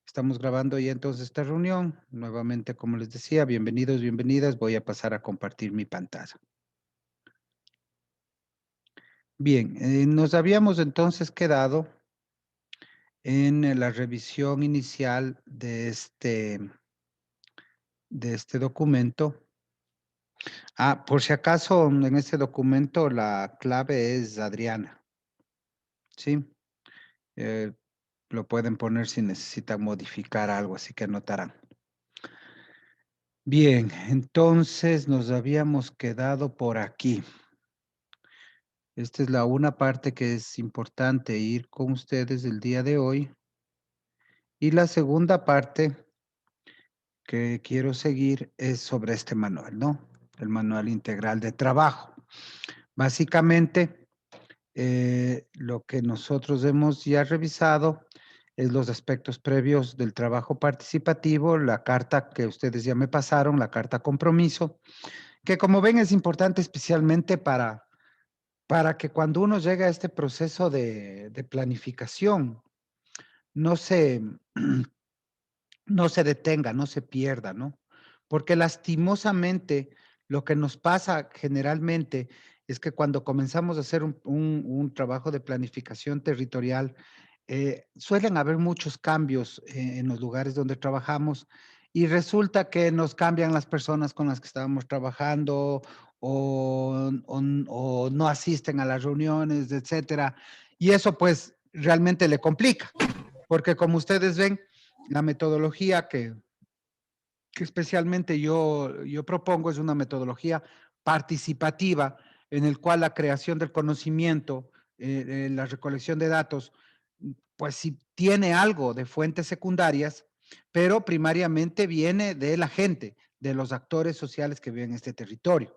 Estamos grabando ya entonces esta reunión. Nuevamente, como les decía, bienvenidos, bienvenidas. Voy a pasar a compartir mi pantalla. Bien, nos habíamos entonces quedado en la revisión inicial de este documento. Por si acaso, en este documento la clave es Adriana, ¿sí? Eh, lo pueden poner si necesitan modificar algo, así que anotarán. Bien, entonces nos habíamos quedado por aquí. Esta es una parte que es importante ir con ustedes el día de hoy. Y la segunda parte que quiero seguir es sobre este manual, ¿no? El manual integral de trabajo. Básicamente, lo que nosotros hemos ya revisado es los aspectos previos del trabajo participativo, la carta que ustedes ya me pasaron, la carta compromiso, que como ven es importante especialmente para que cuando uno llega a este proceso de planificación, no se, no se detenga, no se pierda, ¿no? Porque lastimosamente lo que nos pasa generalmente es que cuando comenzamos a hacer un trabajo de planificación territorial, suelen haber muchos cambios en los lugares donde trabajamos y resulta que nos cambian las personas con las que estábamos trabajando o no asisten a las reuniones, etcétera. Y eso pues realmente le complica, porque como ustedes ven, la metodología que especialmente yo propongo es una metodología participativa en el cual la creación del conocimiento, la recolección de datos, pues sí tiene algo de fuentes secundarias, pero primariamente viene de la gente, de los actores sociales que viven en este territorio.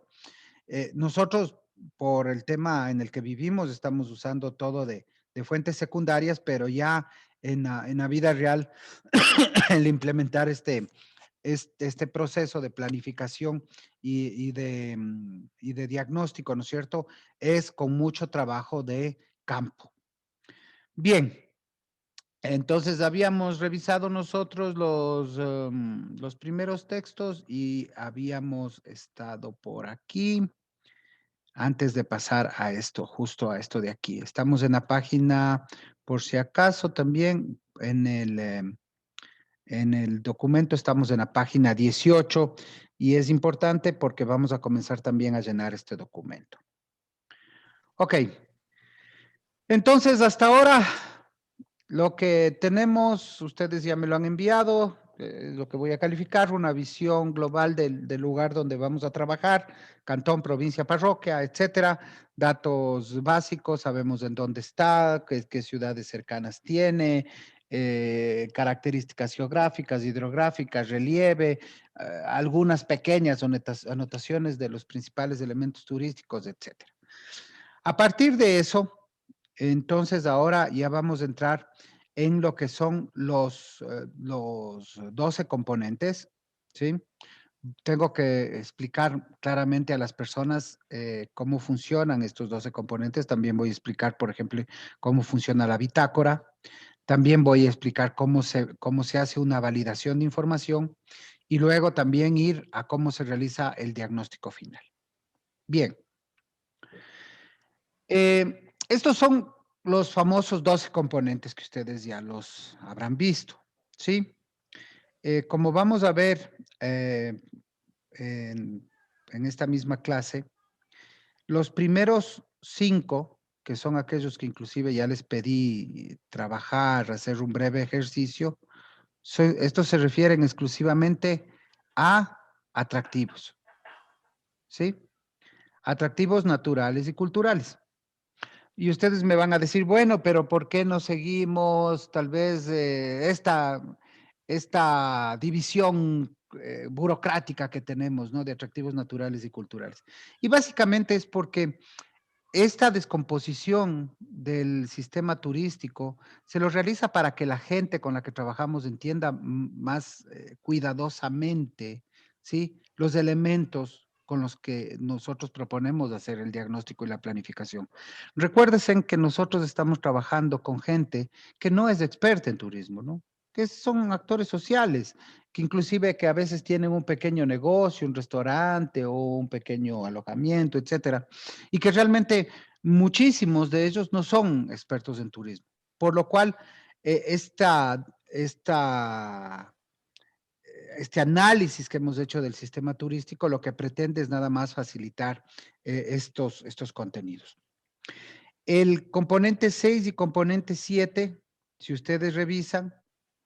Nosotros, por el tema en el que vivimos, estamos usando todo de fuentes secundarias, pero ya en la vida real, el implementar este proceso de planificación y de diagnóstico, ¿no es cierto? Es con mucho trabajo de campo. Bien, entonces habíamos revisado nosotros los primeros textos y habíamos estado por aquí antes de pasar a esto, justo a esto de aquí. Estamos en la página, por si acaso, también en el documento estamos en la página 18 y es importante porque vamos a comenzar también a llenar este documento. Ok, entonces hasta ahora lo que tenemos, ustedes ya me lo han enviado, lo que voy a calificar, una visión global del lugar donde vamos a trabajar, cantón, provincia, parroquia, etcétera, datos básicos, sabemos en dónde está, qué ciudades cercanas tiene, características geográficas, hidrográficas, relieve, algunas pequeñas anotaciones de los principales elementos turísticos, etcétera. A partir de eso, entonces ahora ya vamos a entrar en lo que son los 12 componentes, ¿sí? Tengo que explicar claramente a las personas cómo funcionan estos 12 componentes. También voy a explicar, por ejemplo, cómo funciona la bitácora. También voy a explicar cómo se hace una validación de información y luego también ir a cómo se realiza el diagnóstico final. Bien. Estos son los famosos 12 componentes que ustedes ya los habrán visto, ¿sí? Como vamos a ver en esta misma clase, los primeros 5, que son aquellos que inclusive ya les pedí trabajar, hacer un breve ejercicio, estos se refieren exclusivamente a atractivos, ¿sí? Atractivos naturales y culturales. Y ustedes me van a decir, bueno, pero ¿por qué no seguimos tal vez esta división burocrática que tenemos, ¿no? De atractivos naturales y culturales. Y básicamente es porque esta descomposición del sistema turístico se lo realiza para que la gente con la que trabajamos entienda más cuidadosamente, ¿sí? Los elementos con los que nosotros proponemos hacer el diagnóstico y la planificación. Recuérdense que nosotros estamos trabajando con gente que no es experta en turismo, ¿no? que son actores sociales, que inclusive que a veces tienen un pequeño negocio, un restaurante o un pequeño alojamiento, etcétera, y que realmente muchísimos de ellos no son expertos en turismo, por lo cual este análisis que hemos hecho del sistema turístico lo que pretende es nada más facilitar estos contenidos. El componente 6 y componente 7, si ustedes revisan,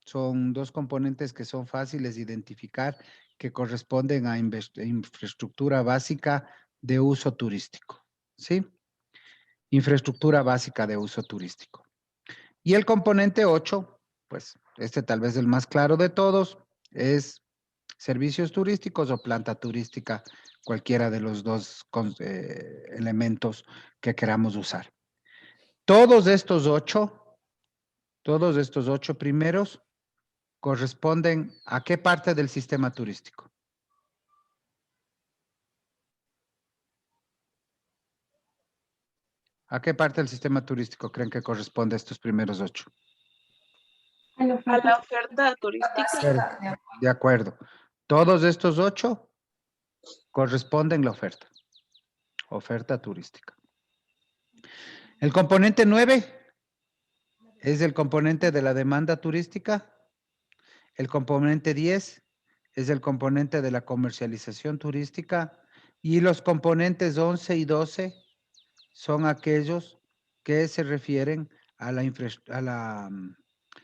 son dos componentes que son fáciles de identificar, que corresponden a infraestructura básica de uso turístico, ¿sí? Infraestructura básica de uso turístico. Y el componente 8, pues este tal vez el más claro de todos, es servicios turísticos o planta turística, cualquiera de los dos elementos que queramos usar. Todos estos ocho primeros corresponden a qué parte del sistema turístico. ¿A qué parte del sistema turístico creen que corresponde estos primeros 8? A la oferta turística. De acuerdo. Todos estos 8 corresponden a la oferta turística. El componente 9 es el componente de la demanda turística. El componente 10 es el componente de la comercialización turística. Y los componentes 11 y 12 son aquellos que se refieren a la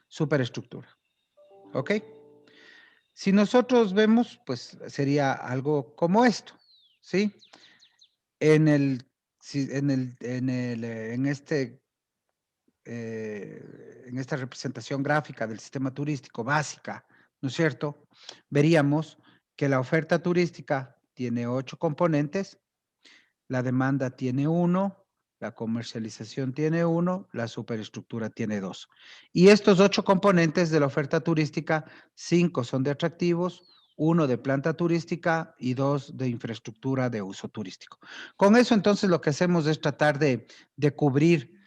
superestructura. ¿Ok? Si nosotros vemos, pues sería algo como esto, ¿sí? En esta representación gráfica del sistema turístico básica, ¿no es cierto? Veríamos que la oferta turística tiene 8 componentes, la demanda tiene 1, la comercialización tiene 1, la superestructura tiene 2. Y estos 8 componentes de la oferta turística, 5 son de atractivos, 1 de planta turística y 2 de infraestructura de uso turístico. Con eso entonces lo que hacemos es tratar de cubrir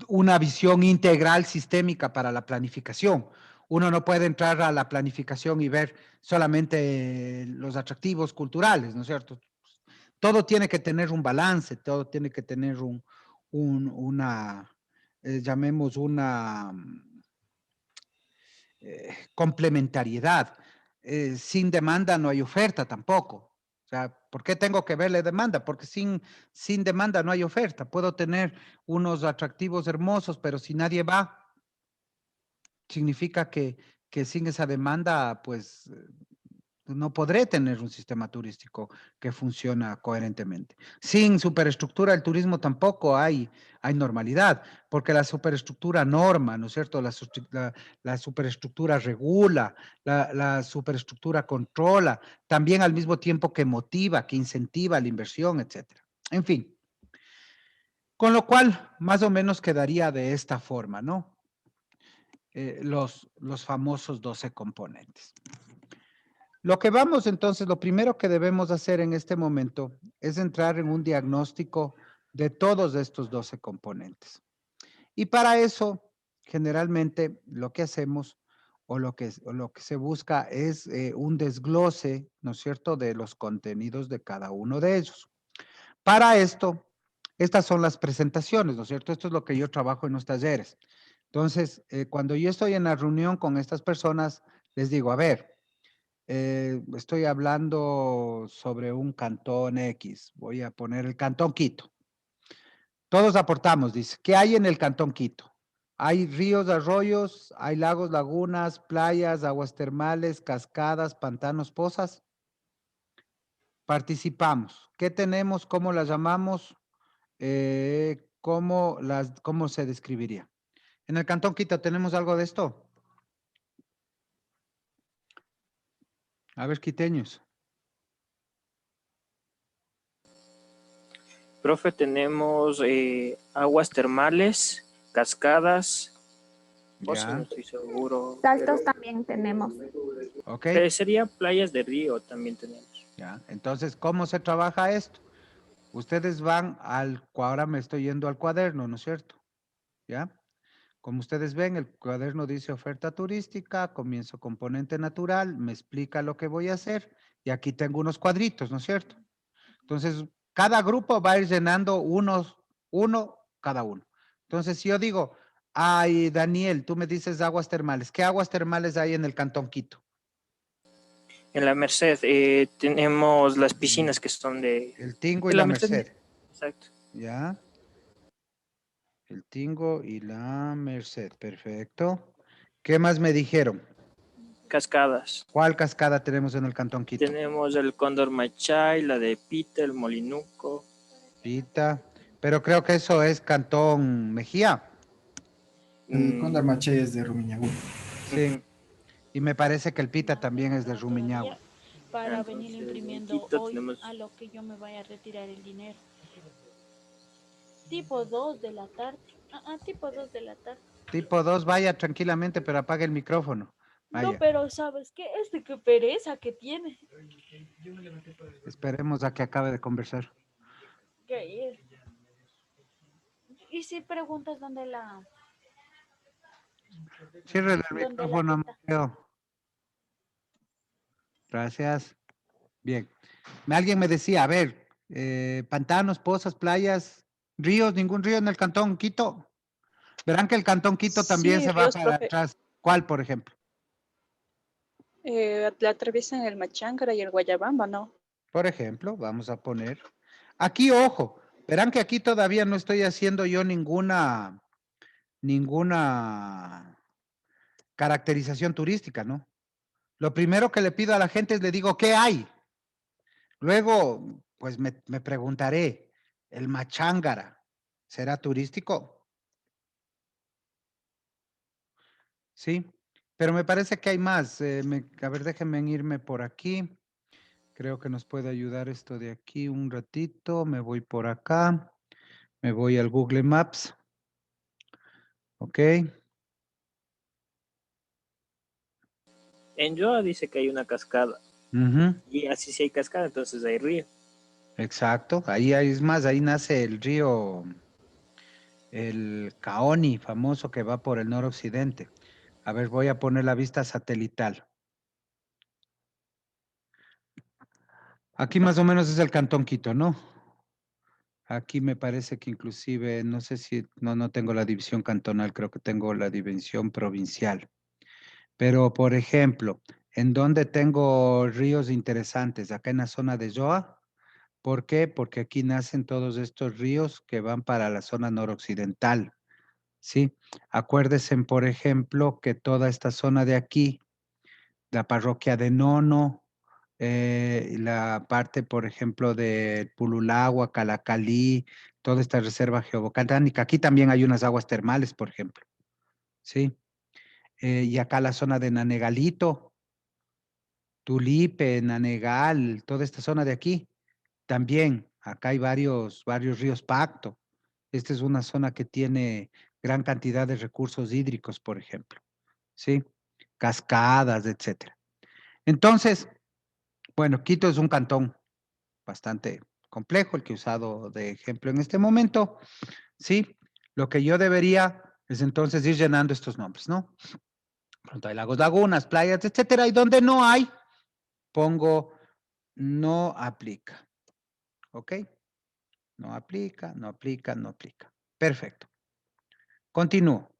una visión integral sistémica para la planificación. Uno no puede entrar a la planificación y ver solamente los atractivos culturales, ¿no es cierto? Todo tiene que tener un balance, todo tiene que tener llamemos una complementariedad. Sin demanda no hay oferta tampoco. O sea, ¿por qué tengo que verle demanda? Porque sin demanda no hay oferta. Puedo tener unos atractivos hermosos, pero si nadie va, significa que sin esa demanda, pues no podré tener un sistema turístico que funciona coherentemente. Sin superestructura del turismo tampoco hay normalidad, porque la superestructura norma, ¿no es cierto? La superestructura regula, la superestructura controla, también al mismo tiempo que motiva, que incentiva la inversión, etcétera. En fin. Con lo cual, más o menos quedaría de esta forma, ¿no? Los famosos 12 componentes. Lo que vamos entonces, lo primero que debemos hacer en este momento es entrar en un diagnóstico de todos estos 12 componentes. Y para eso, generalmente lo que hacemos o lo que se busca es un desglose, ¿no es cierto?, de los contenidos de cada uno de ellos. Para esto, estas son las presentaciones, ¿no es cierto? Esto es lo que yo trabajo en los talleres. Entonces, cuando yo estoy en la reunión con estas personas, les digo, a ver, estoy hablando sobre un cantón X. Voy a poner el Cantón Quito. Todos aportamos, dice. ¿Qué hay en el Cantón Quito? Hay ríos, arroyos, hay lagos, lagunas, playas, aguas termales, cascadas, pantanos, pozas. Participamos. ¿Qué tenemos? ¿Cómo las llamamos? ¿Cómo se describiría? En el Cantón Quito, ¿tenemos algo de esto? A ver, quiteños. Profe, tenemos aguas termales, cascadas, pozas, no Ya, estoy seguro. Saltos también tenemos. ok. Sería playas de río también tenemos. Ya, entonces, ¿cómo se trabaja esto? Ustedes van ahora me estoy yendo al cuaderno, ¿no es cierto? ¿Ya? Como ustedes ven, el cuaderno dice oferta turística, comienzo componente natural, me explica lo que voy a hacer y aquí tengo unos cuadritos, ¿no es cierto? Entonces, cada grupo va a ir llenando uno cada uno. Entonces, si yo digo, ay, Daniel, tú me dices aguas termales, ¿qué aguas termales hay en el Cantón Quito? En la Merced tenemos las piscinas que son El Tingo y de la la Merced. Merced, Exacto. ¿ya? El Tingo y la Merced, perfecto. ¿Qué más me dijeron? Cascadas. ¿Cuál cascada tenemos en el Cantón Quito? Tenemos el Cóndor Machay, la de Pita, el Molinuco. Pita, pero creo que eso es Cantón Mejía. El Mm, Cóndor Maché es de Rumiñahui. Sí, ujú. y me parece que el Pita No también tengo es de nada todavía Rumiñahui. para venir Entonces, en imprimiendo Quito hoy tenemos a lo que yo me vaya a retirar el dinero. Tipo 2 de la tarde. Tipo 2 de la tarde. Tipo 2, vaya tranquilamente, pero apague el micrófono. No, Vaya, pero ¿sabes qué? Qué pereza que tiene. esperemos a que acabe de conversar. Que es. Y si preguntas Cierre el dónde la micrófono, quita. Mateo. Gracias. Bien. Alguien me decía, a ver, pantanos, pozas, playas, ríos, ningún río en el Cantón Quito. Verán que el Cantón Quito también Sí, se va ríos, para profe. atrás. ¿Cuál, por ejemplo? Le atraviesan el Machángara y el Guayabamba, ¿no? Por ejemplo, vamos a poner. Aquí, ojo, verán que aquí todavía no estoy haciendo yo ninguna caracterización turística, ¿no? Lo primero que le pido a la gente es le digo, ¿qué hay? Luego, pues me preguntaré, ¿el Machángara será turístico? Sí, pero me parece que hay más. A ver, déjenme irme por aquí. Creo que nos puede ayudar esto de aquí un ratito. Me voy por acá. Me voy al Google Maps. Ok. en Yoa dice que hay una cascada. Ujú, Y así si hay cascada, entonces hay río. exacto. Es más, ahí nace el río, el Caoni, famoso que va por el noroccidente. A ver, voy a poner la vista satelital. Aquí más o menos es el Cantón Quito, ¿no? Aquí me parece que inclusive, no sé si, no tengo la división cantonal, creo que tengo la división provincial. Pero, por ejemplo, ¿en dónde tengo ríos interesantes? Acá en la zona de Yoa. ¿Por qué? Porque aquí nacen todos estos ríos que van para la zona noroccidental, ¿sí? Acuérdense, por ejemplo, que toda esta zona de aquí, la parroquia de Nono, la parte, por ejemplo, de Pululagua, Calacalí, toda esta reserva geobotánica. Aquí también hay unas aguas termales, por ejemplo, ¿sí? Y acá la zona de Nanegalito, Tulipe, Nanegal, toda esta zona de aquí. También, acá hay varios ríos Pacto. Esta es una zona que tiene gran cantidad de recursos hídricos, por ejemplo, ¿sí? Cascadas, etcétera. Entonces, bueno, Quito es un cantón bastante complejo, el que he usado de ejemplo en este momento, ¿sí? Lo que yo debería es entonces ir llenando estos nombres, ¿no? Pronto hay lagos, lagunas, playas, etcétera, y donde no hay, pongo no aplica, ¿ok? No aplica, no aplica, no aplica. Perfecto. Continúo.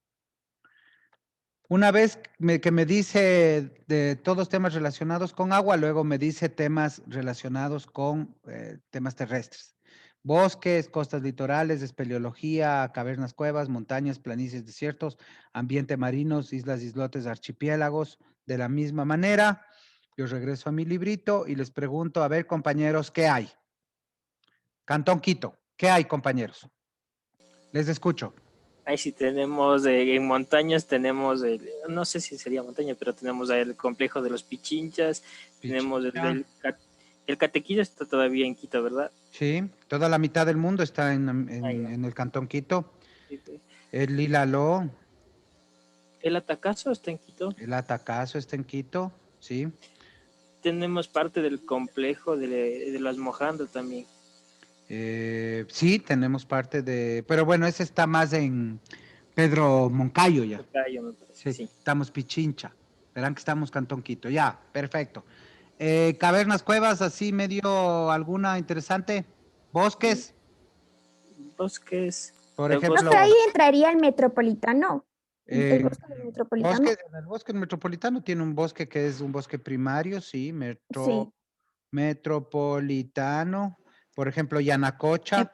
Una vez que me dice de todos temas relacionados con agua, luego me dice temas relacionados con temas terrestres. Bosques, costas litorales, espeleología, cavernas, cuevas, montañas, planicies, desiertos, ambiente marinos, islas, islotes, archipiélagos. De la misma manera, yo regreso a mi librito y les pregunto, a ver, compañeros, ¿qué hay? Cantón Quito, ¿qué hay, compañeros? Les escucho. Ahí sí tenemos, en montañas tenemos, no sé si sería montaña, pero tenemos ahí el complejo de los Pichinchas, tenemos Pichincha. el Catequillo está todavía en Quito, ¿verdad? Sí, toda la mitad del mundo está Ah, ya. en el Cantón Quito. Sí, sí. El Lilaló, El Atacazo está en Quito. el Atacazo está en Quito, sí. Tenemos parte del complejo de las Mojando también. Sí, tenemos parte pero bueno, ese está más Pedro Moncayo ya. Tocayo, me parece, Sí, sí. estamos Pichincha. Verán que estamos Cantón Quito. Ya, perfecto. Cavernas, cuevas, así medio alguna interesante. Bosques, Bosques. por El ejemplo. Profe, ahí entraría el metropolitano. El eh, bosque del metropolitano. en el bosque metropolitano tiene un bosque que es un bosque primario, sí, Sí. metropolitano. Por ejemplo, Yanacocha.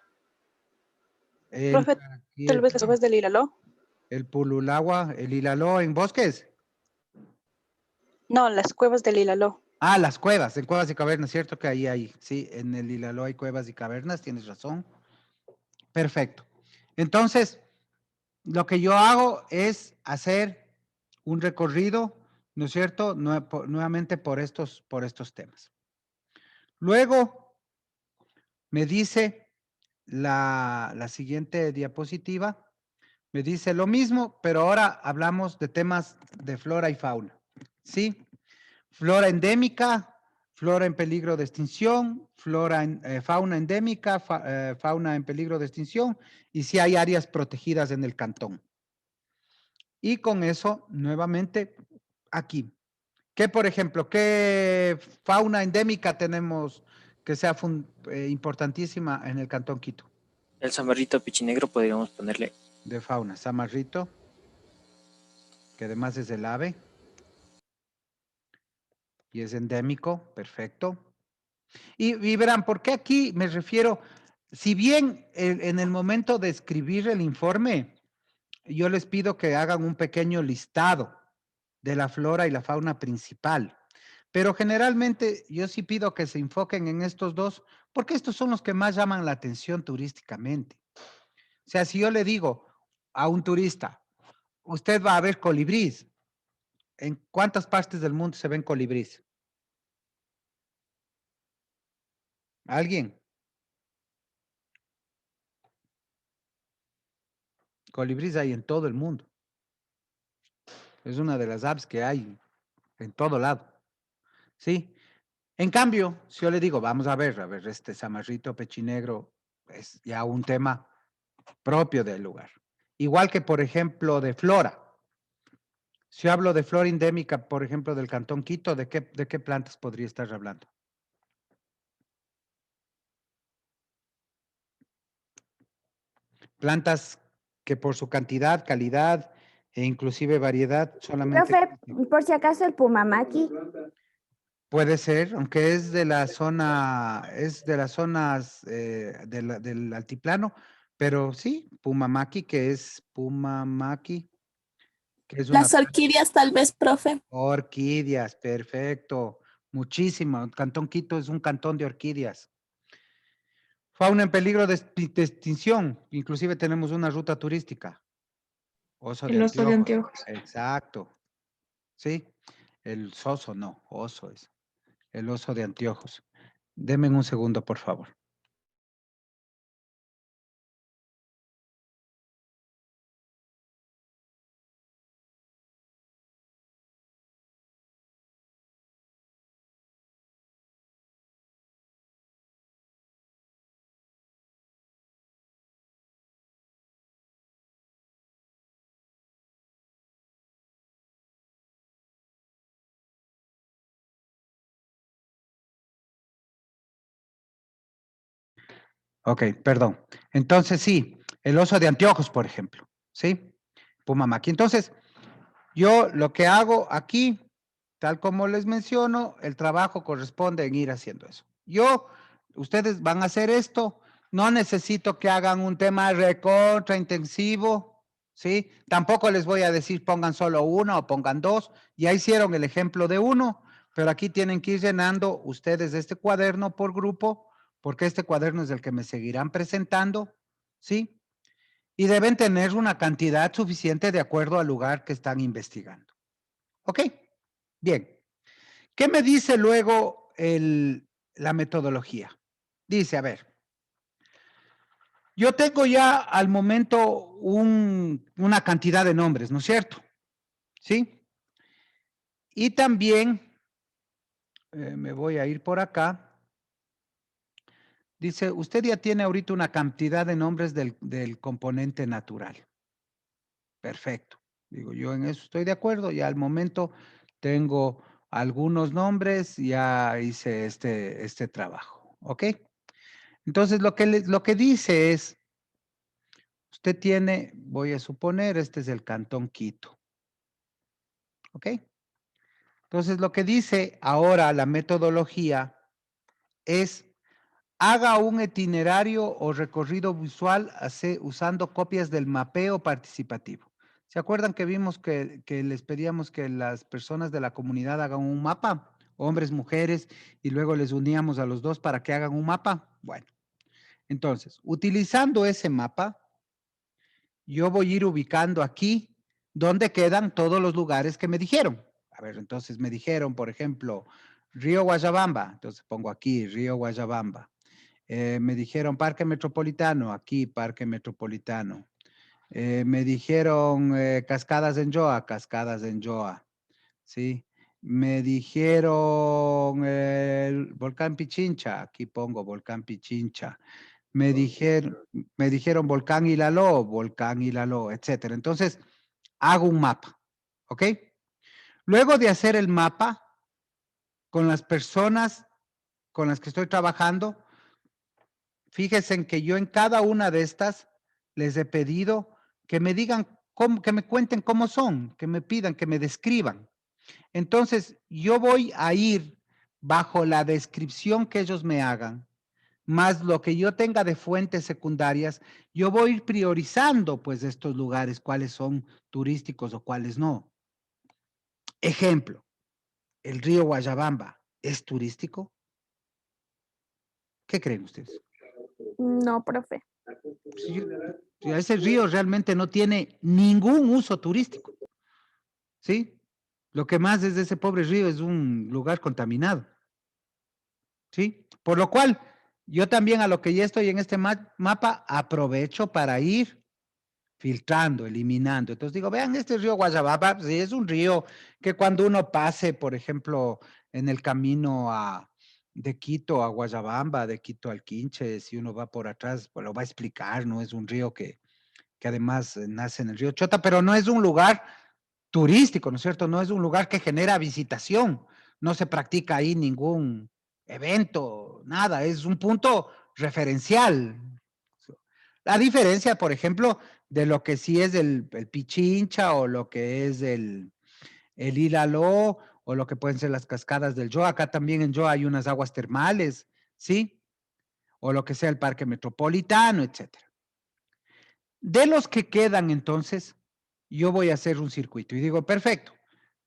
Profe, Entra aquí tal vez las cuevas del Ilaló. el Pululagua, el Ilaló en bosques. No, las cuevas del Ilaló. Ah, las cuevas, en cuevas y cavernas, cierto que ahí hay, sí, en el Ilaló hay cuevas y cavernas, tienes razón. Perfecto. Entonces, lo que yo hago es hacer un recorrido, ¿no es cierto? Nuevamente por estos temas. Luego, me dice la siguiente diapositiva, me dice lo mismo, pero ahora hablamos de temas de flora y fauna, ¿sí? Flora endémica, flora en peligro de extinción, fauna endémica, fauna en peligro de extinción, y si hay áreas protegidas en el cantón. Y con eso, nuevamente, aquí. ¿Qué, por ejemplo, qué fauna endémica tenemos que sea importantísima en el cantón Quito? El zamarrito pichinegro podríamos ponerle. De fauna, Samarrito, que además es el ave. Y es endémico, perfecto. Y verán, ¿por qué aquí me refiero? Si bien en el momento de escribir el informe, yo les pido que hagan un pequeño listado de la flora y la fauna principal, pero generalmente yo sí pido que se enfoquen en estos dos, porque estos son los que más llaman la atención turísticamente. O sea, si yo le digo a un turista, usted va a ver colibrís, ¿en cuántas partes del mundo se ven colibrís? ¿Alguien? Colibrís hay en todo el mundo. Es una de las apps que hay en todo lado. ¿Sí? En cambio, si yo le digo, vamos a ver, este zamarrito pechinegro es ya un tema propio del lugar. Igual que, por ejemplo, de flora. Si yo hablo de flora endémica, por ejemplo, del Cantón Quito, ¿de qué plantas podría estar hablando? Plantas que por su cantidad, calidad e inclusive variedad solamente Profe, existen. por si acaso el pumamaqui. Puede ser, aunque es de la zona, es de las zonas del altiplano, pero sí, Pumamaqui, que es Pumamaqui, que es una Las orquídeas tal vez, profe. orquídeas, perfecto, muchísimo. Cantón Quito es un cantón de orquídeas. Fauna en peligro de extinción, inclusive tenemos una ruta turística. Oso de El oso de anteojos. anteojos. Exacto, sí, el soso no, oso es, el oso de anteojos. Denme un segundo, por favor. Ok, perdón. Entonces, sí, el oso de anteojos, por ejemplo, ¿sí? Pumamaqui. Entonces, yo lo que hago aquí, tal como les menciono, el trabajo corresponde en ir haciendo eso. Ustedes van a hacer esto, no necesito que hagan un tema recontra intensivo, ¿sí? Tampoco les voy a decir pongan solo uno o pongan dos, ya hicieron el ejemplo de uno, pero aquí tienen que ir llenando ustedes este cuaderno por grupo, porque este cuaderno es el que me seguirán presentando, ¿sí? Y deben tener una cantidad suficiente de acuerdo al lugar que están investigando. ¿Ok? Bien. ¿Qué me dice luego la metodología? Dice, a ver, yo tengo ya al momento una cantidad de nombres, ¿no es cierto? ¿Sí? Y también, me voy a ir por acá. Dice, usted ya tiene ahorita una cantidad de nombres del componente natural. Perfecto. Digo, yo en eso estoy de acuerdo. Ya al momento tengo algunos nombres, ya hice este trabajo. ¿Ok? Entonces, lo que dice es, usted tiene, voy a suponer, este es el Cantón Quito. ¿Ok? Entonces, lo que dice ahora la metodología es, haga un itinerario o recorrido visual usando copias del mapeo participativo. ¿Se acuerdan que vimos que les pedíamos que las personas de la comunidad hagan un mapa? Hombres, mujeres, y luego les uníamos a los dos para que hagan un mapa. Bueno, entonces, utilizando ese mapa, yo voy a ir ubicando aquí donde quedan todos los lugares que me dijeron. A ver, entonces me dijeron, por ejemplo, Río Guayabamba. Entonces pongo aquí, Río Guayabamba. Me dijeron Parque Metropolitano, aquí Parque Metropolitano. Me dijeron Cascadas en Joa, Cascadas en Joa. ¿Sí? Me dijeron el Volcán Pichincha, aquí pongo Volcán Pichincha. Me dijeron Volcán Ilaló, etcétera. Entonces, hago un mapa, ¿ok? Luego de hacer el mapa, con las personas con las que estoy trabajando, fíjense en que yo en cada una de estas les he pedido que me digan, que me cuenten cómo son, que me pidan, que me describan. Entonces, yo voy a ir bajo la descripción que ellos me hagan, más lo que yo tenga de fuentes secundarias, yo voy a ir priorizando pues estos lugares, cuáles son turísticos o cuáles no. Ejemplo, el río Guayabamba, ¿es turístico? ¿Qué creen ustedes? No, profe. Si ese río realmente no tiene ningún uso turístico, ¿sí? Lo que más es de ese pobre río es un lugar contaminado, ¿sí? Por lo cual, yo también a lo que ya estoy en este mapa, aprovecho para ir filtrando, eliminando. Entonces digo, vean, este río Guayabamba, pues, sí, es un río que cuando uno pase, por ejemplo, en el camino de Quito a Guayabamba, de Quito al Quinche, si uno va por atrás, pues lo va a explicar, ¿no? Es un río que además nace en el río Chota, pero no es un lugar turístico, ¿no es cierto? No es un lugar que genera visitación, no se practica ahí ningún evento, nada, es un punto referencial. La diferencia, por ejemplo, de lo que sí es el Pichincha o lo que es el Ilaló o lo que pueden ser las cascadas del Joa, acá también en Joa hay unas aguas termales, ¿sí? O lo que sea el Parque Metropolitano, etcétera. De los que quedan entonces, yo voy a hacer un circuito y digo, perfecto,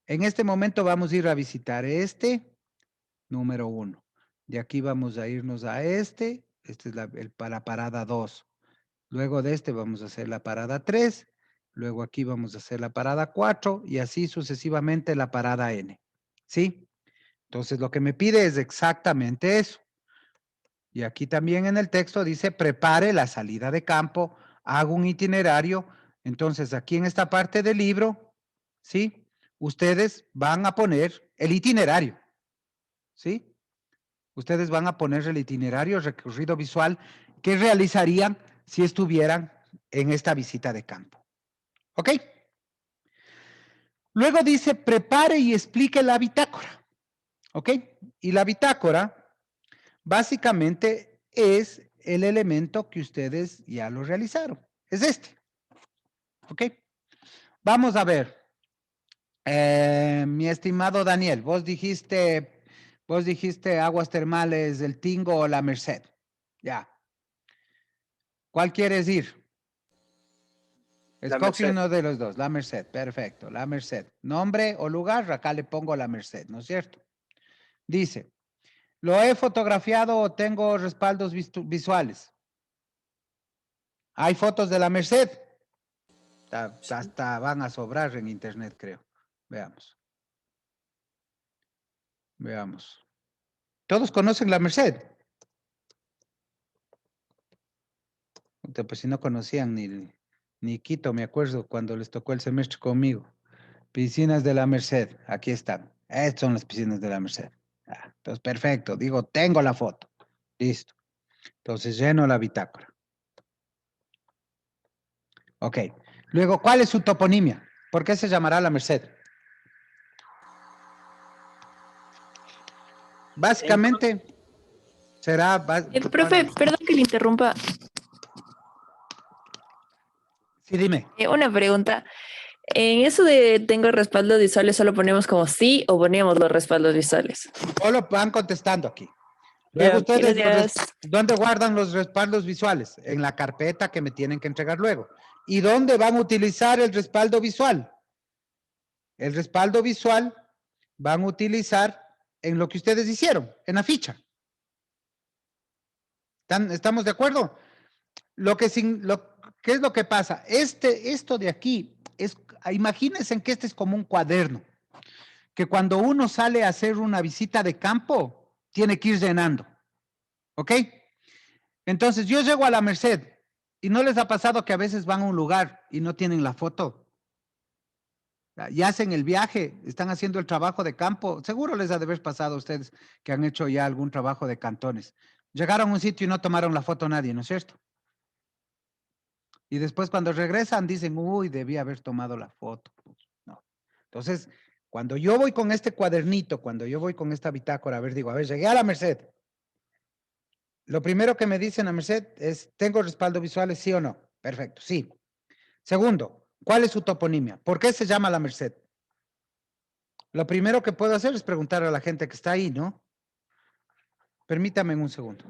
en este momento vamos a ir a visitar este, número 1. De aquí vamos a irnos a este es la parada 2. Luego de este vamos a hacer la parada 3, luego aquí vamos a hacer la parada 4 y así sucesivamente la parada N. ¿Sí? Entonces lo que me pide es exactamente eso. Y aquí también en el texto dice, prepare la salida de campo, hago un itinerario. Entonces, aquí en esta parte del libro, ¿sí? Ustedes van a poner el itinerario, ¿sí? Ustedes van a poner el itinerario, el recorrido visual que realizarían si estuvieran en esta visita de campo. ¿Ok? Luego dice, prepare y explique la bitácora. ¿Ok? Y la bitácora básicamente es el elemento que ustedes ya lo realizaron. Es este. ¿Ok? Vamos a ver. Mi estimado Daniel, vos dijiste aguas termales del Tingo o la Merced. Ya. ¿Cuál quieres ir? La Escoge Merced. uno de los dos. La Merced. Perfecto. La Merced. Nombre o lugar, acá le pongo la Merced, ¿no es cierto? Dice, lo he fotografiado o tengo respaldos visuales. ¿Hay fotos de la Merced? Hasta van a sobrar en internet, creo. Veamos. Veamos. ¿Todos conocen la Merced? Pues si no conocían ni Quito, me acuerdo cuando les tocó el semestre conmigo. Piscinas de la Merced, aquí están. Estas son las piscinas de la Merced. Entonces, perfecto. Digo, tengo la foto. Listo. Entonces, lleno la bitácora. Ok. Luego, ¿cuál es su toponimia? ¿Por qué se llamará La Merced? Básicamente, será... Profe, perdón que le interrumpa. Sí, dime. Una pregunta. En eso de tengo respaldos visuales, ¿solo ponemos como sí o ponemos los respaldos visuales? Solo van contestando aquí. Luego Ya, ustedes, gracias. ¿dónde guardan los respaldos visuales? En la carpeta que me tienen que entregar luego. ¿Y dónde van a utilizar el respaldo visual? El respaldo visual van a utilizar en lo que ustedes hicieron, en la ficha. ¿Estamos de acuerdo? ¿Qué es lo que pasa? Esto de aquí, imagínense que este es como un cuaderno, que cuando uno sale a hacer una visita de campo, tiene que ir llenando. ¿Ok? Entonces yo llego a la Merced y no les ha pasado que a veces van a un lugar y no tienen la foto. Ya hacen el viaje, están haciendo el trabajo de campo. Seguro les ha de haber pasado a ustedes que han hecho ya algún trabajo de cantones. Llegaron a un sitio y no tomaron la foto nadie, ¿no es cierto? Y después cuando regresan dicen, uy, debí haber tomado la foto. No. Entonces, cuando yo voy con este cuadernito, cuando yo voy con esta bitácora, a ver, digo, a ver, llegué a la Merced. Lo primero que me dicen a Merced es, ¿tengo respaldo visuales, sí o no? Perfecto, sí. Segundo, ¿cuál es su toponimia? ¿Por qué se llama La Merced? Lo primero que puedo hacer es preguntar a la gente que está ahí, ¿no? Permítame un segundo.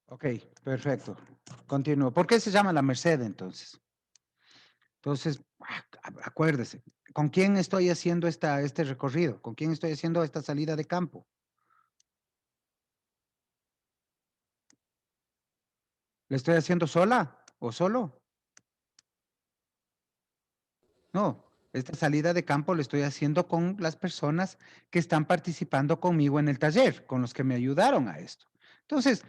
Ok, perfecto. Continúo. ¿Por qué se llama La Merced entonces? Entonces, acuérdese, ¿con quién estoy haciendo este recorrido? ¿Con quién estoy haciendo esta salida de campo? ¿Le estoy haciendo sola o solo? No, esta salida de campo la estoy haciendo con las personas que están participando conmigo en el taller, con los que me ayudaron a esto. Entonces,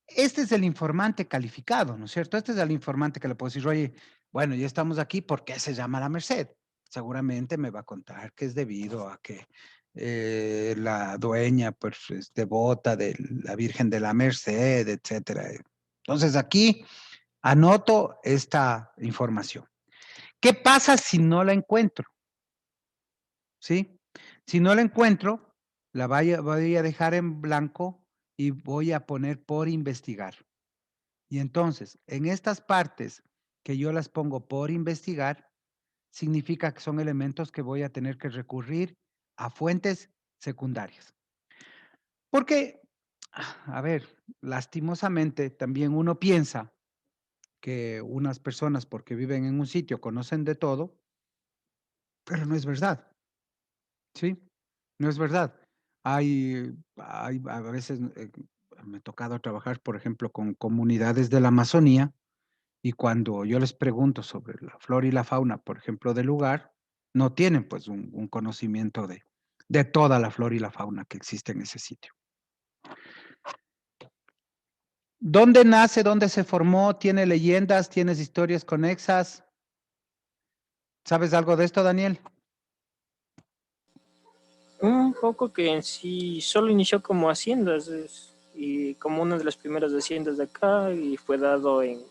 este es el informante calificado, ¿no es cierto? Este es el informante que le puedo decir, oye, bueno, ya estamos aquí, ¿por qué se llama La Merced? Seguramente me va a contar que es debido a que la dueña pues, es devota de la Virgen de la Merced, etcétera. Entonces, aquí anoto esta información. ¿Qué pasa si no la encuentro? ¿Sí? Si no la encuentro, voy a dejar en blanco y voy a poner por investigar. Y entonces, en estas partes que yo las pongo por investigar, significa que son elementos que voy a tener que recurrir a fuentes secundarias. Porque, a ver, lastimosamente también uno piensa que unas personas porque viven en un sitio conocen de todo, pero no es verdad. ¿Sí? No es verdad. Hay a veces me ha tocado trabajar, por ejemplo, con comunidades de la Amazonía y cuando yo les pregunto sobre la flora y la fauna, por ejemplo, del lugar, no tienen pues un conocimiento de toda la flora y la fauna que existe en ese sitio. ¿Dónde nace? ¿Dónde se formó? ¿Tiene leyendas? ¿Tienes historias conexas? ¿Sabes algo de esto, Daniel? Un poco que en sí solo inició como haciendas y como una de las primeras haciendas de acá y fue dado En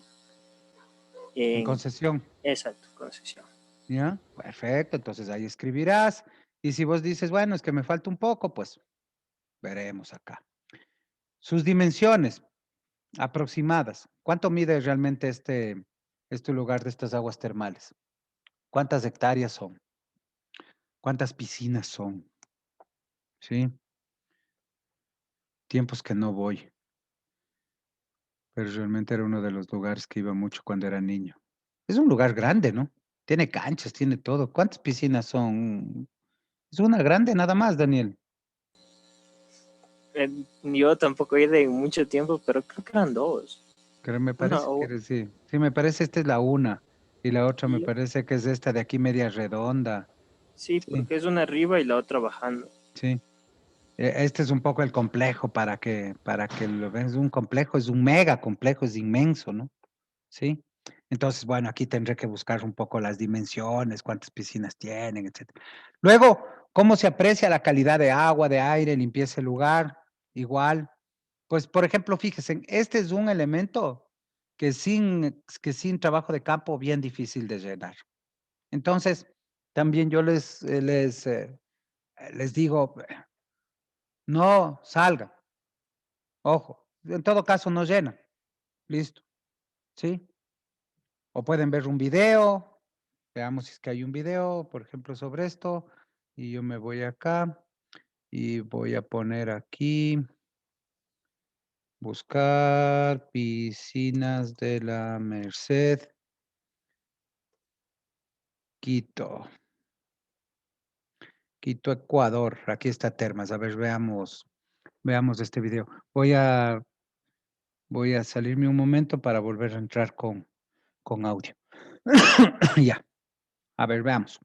en concesión. exacto, concesión. ¿Ya? Perfecto, entonces ahí escribirás. Y si vos dices, bueno, es que me falta un poco, pues veremos acá. Sus dimensiones aproximadas. ¿Cuánto mide realmente este lugar de estas aguas termales? ¿Cuántas hectáreas son? ¿Cuántas piscinas son? ¿Sí? Tiempos que no voy, pero realmente era uno de los lugares que iba mucho cuando era niño. Es un lugar grande, ¿no? Tiene canchas, tiene todo. ¿Cuántas piscinas son? Es una grande nada más, Daniel. Yo tampoco he ido en mucho tiempo, pero creo que eran dos. Pero me parece No, que sí. Sí, me parece esta es la una. Y la otra me y- parece que es esta de aquí media redonda. sí, Sí, porque es una arriba y la otra bajando. sí. Este es un poco el complejo para que lo veas. Es un complejo, es un mega complejo, es inmenso, ¿no? Sí. Entonces, bueno, aquí tendré que buscar un poco las dimensiones, cuántas piscinas tienen, etcétera. Luego, ¿cómo se aprecia la calidad de agua, de aire, limpieza del lugar? Igual. Pues, por ejemplo, fíjense, este es un elemento que sin trabajo de campo bien difícil de llenar. Entonces, también yo les digo, no salgan, ojo, en todo caso no llenan, listo, ¿sí? O pueden ver un video, veamos si es que hay un video, por ejemplo, sobre esto, y yo me voy acá y voy a poner aquí, buscar piscinas de la Merced, Quito. Quito, Ecuador. Aquí está Termas. A ver, veamos este video. Voy a salirme un momento para volver a entrar con audio. Ya. A ver, veamos.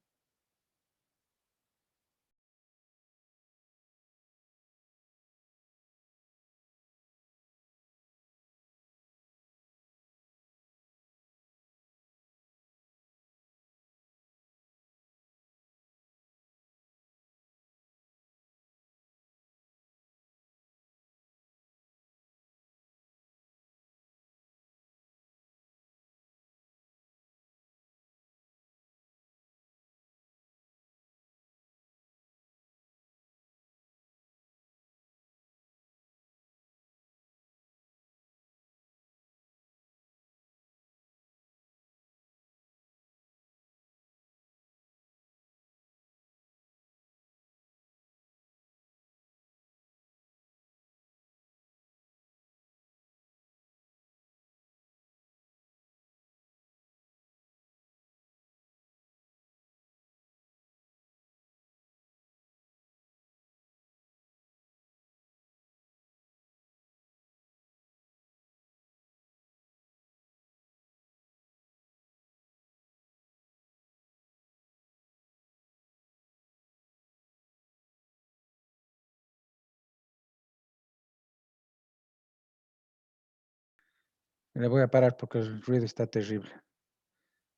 Le voy a parar porque el ruido está terrible.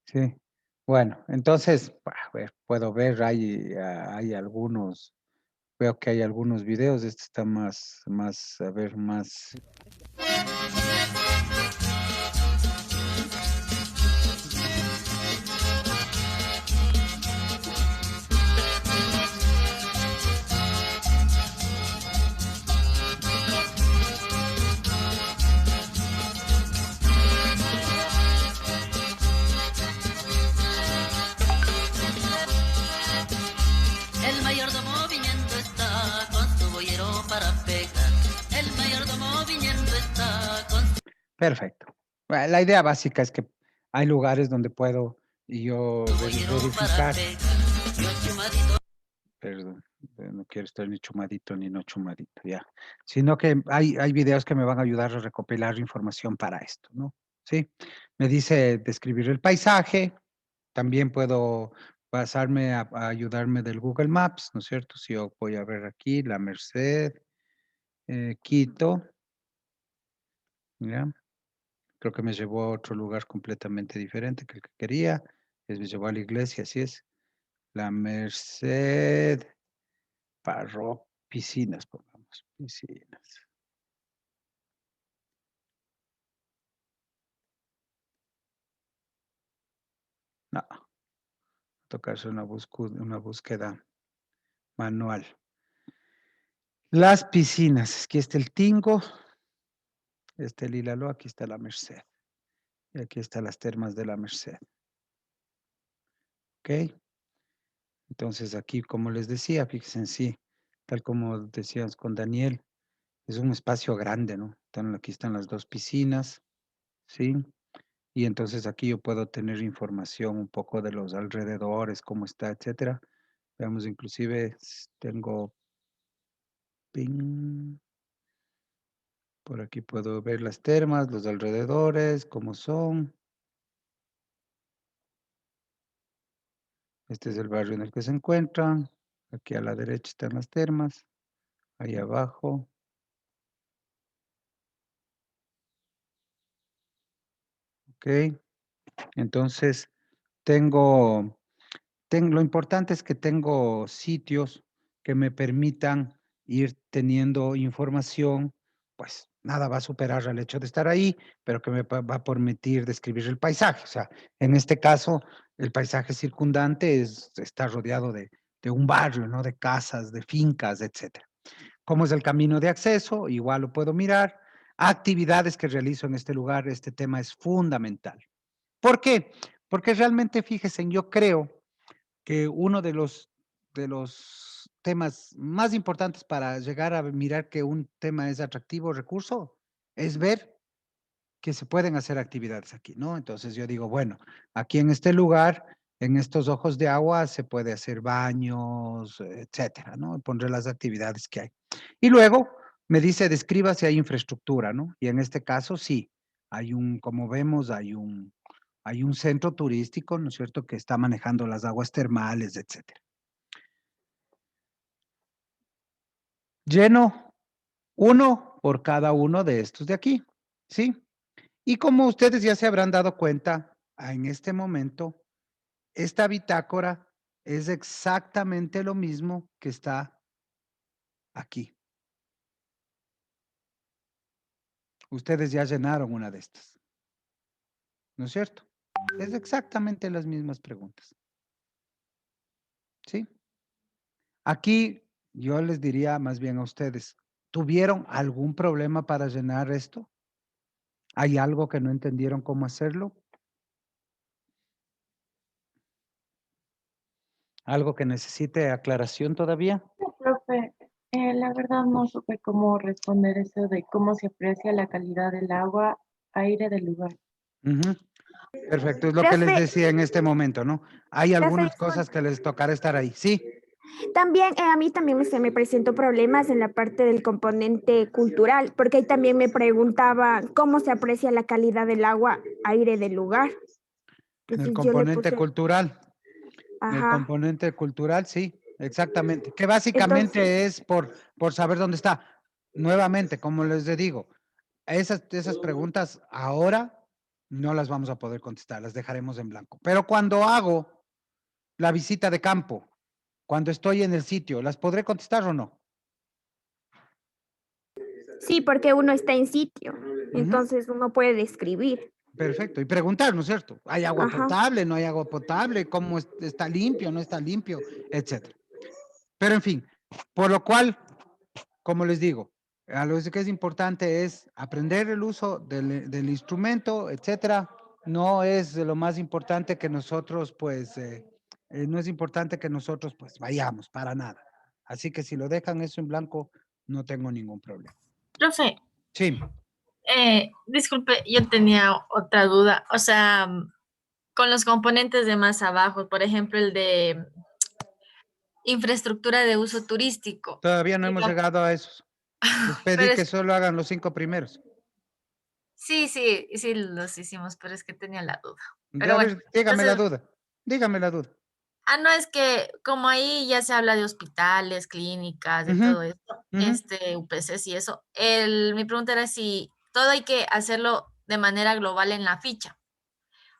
Sí. Bueno, entonces, a ver, puedo ver, hay algunos, veo que hay algunos videos. Este está a ver, más. El mayordomo viniendo está con su boyero para pegar. El mayordomo viniendo está con su Perfecto. La idea básica es que hay lugares donde puedo y yo boyero para verificar. pegar. Yo chumadito. Perdón, no quiero estar ni chumadito ni no chumadito, ya. Sino que hay videos que me van a ayudar a recopilar información para esto, ¿no? Sí. Me dice describir el paisaje. También puedo basarme a ayudarme del Google Maps, ¿no es cierto? Si yo voy a ver aquí la Merced, Quito, ¿ya? Creo que me llevó a otro lugar completamente diferente que el que quería. Me llevó a la iglesia, así es. La Merced, piscinas, pongamos, piscinas. No, toca hacer una búsqueda manual. Las piscinas, aquí está el Tingo, este el Ilaló, aquí está la Merced. Y aquí están las termas de la Merced. ¿Ok? Entonces aquí, como les decía, fíjense en sí, tal como decíamos con Daniel, es un espacio grande, ¿no? Aquí están las dos piscinas, ¿sí? Y entonces aquí yo puedo tener información un poco de los alrededores, cómo está, etcétera. Veamos, inclusive tengo ping. Por aquí puedo ver las termas, los alrededores, cómo son. Este es el barrio en el que se encuentran. Aquí a la derecha están las termas. Ahí abajo. Ok. Entonces, lo importante es que tengo sitios que me permitan ir teniendo información, pues nada va a superar al hecho de estar ahí, pero que va a permitir describir el paisaje. O sea, en este caso, el paisaje circundante está rodeado de un barrio, ¿no? De casas, de fincas, etcétera. ¿Cómo es el camino de acceso? Igual lo puedo mirar. Actividades que realizo en este lugar, este tema es fundamental. ¿Por qué? Porque realmente, fíjense, yo creo que uno de los temas más importantes para llegar a mirar que un tema es atractivo o recurso es ver que se pueden hacer actividades aquí, ¿no? Entonces yo digo, bueno, aquí en este lugar, en estos ojos de agua, se puede hacer baños, etcétera, ¿no? Pondré las actividades que hay. Y luego me dice, describa si hay infraestructura, ¿no? Y en este caso, sí, como vemos, hay un centro turístico, ¿no es cierto?, que está manejando las aguas termales, etcétera. Lleno uno por cada uno de estos de aquí, ¿sí? Y como ustedes ya se habrán dado cuenta, en este momento, esta bitácora es exactamente lo mismo que está aquí. Ustedes ya llenaron una de estas, ¿no es cierto? Es exactamente las mismas preguntas, ¿sí? Aquí yo les diría más bien a ustedes, ¿tuvieron algún problema para llenar esto? ¿Hay algo que no entendieron cómo hacerlo? ¿Algo que necesite aclaración todavía? Profe, la verdad no supe cómo responder eso de cómo se aprecia la calidad del agua, aire del lugar. Ujú. Perfecto, es lo que les Profe, decía en este momento, ¿no? Hay algunas profe, cosas que les tocará estar ahí, sí. también a mí también se me presentó problemas en la parte del componente cultural, porque ahí también me preguntaba cómo se aprecia la calidad del agua, aire del lugar. En el Entonces yo le componente puse, cultural. En el ajá. componente cultural, sí, exactamente. Que Entonces, básicamente es por saber dónde está. Nuevamente, como les digo, esas preguntas ahora no las vamos a poder contestar, las dejaremos en blanco. Pero cuando hago la visita de campo, cuando estoy en el sitio, ¿las podré contestar o no? sí, porque uno está en sitio, Ujú. entonces uno puede describir. Perfecto. Y preguntar, ¿no es cierto? ¿Hay agua Ajá. potable? ¿No hay agua potable? ¿Cómo está limpio? ¿No está limpio? Etcétera. Pero en fin, por lo cual, como les digo, a lo que es importante es aprender el uso del instrumento, etcétera. No es de lo más importante que nosotros, pues, no es importante que nosotros, pues, vayamos para nada. Así que si lo dejan eso en blanco, no tengo ningún problema. Profe, Sí. disculpe, yo tenía otra duda. O sea, con los componentes de más abajo, por ejemplo, el de infraestructura de uso turístico. Todavía no hemos Digamos, llegado a esos. Les pedí pero que es, solo hagan los 5 primeros. sí, los hicimos, pero es que tenía la duda. Pero A bueno, ver, dígame la entonces, duda. Dígame la duda. no es que como ahí ya se habla de hospitales, clínicas, de Ujú, todo esto, ujú. UPCs y eso, mi pregunta era si todo hay que hacerlo de manera global en la ficha.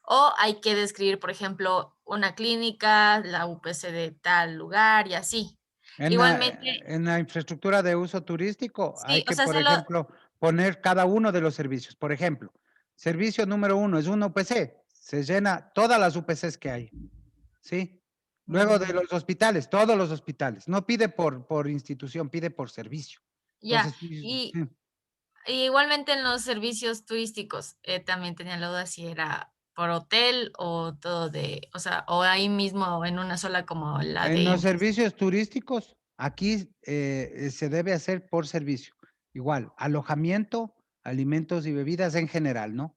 O hay que describir, por ejemplo, una clínica, la UPC de tal lugar y así. Igualmente, En la infraestructura de uso turístico hay sí, o que, sea, por hacerlo, ejemplo, poner cada uno de los servicios. Por ejemplo, servicio número 1 es una UPC. Se llena todas las UPCs que hay, ¿sí? Luego de los hospitales, todos los hospitales. No pide por institución, pide por servicio. ya. Entonces, sí, Y sí. igualmente en los servicios turísticos, también tenía la duda si era por hotel o todo o sea, o ahí mismo en una sola como la de En los infraestructura. servicios turísticos, aquí se debe hacer por servicio. Igual, alojamiento, alimentos y bebidas en general, ¿no?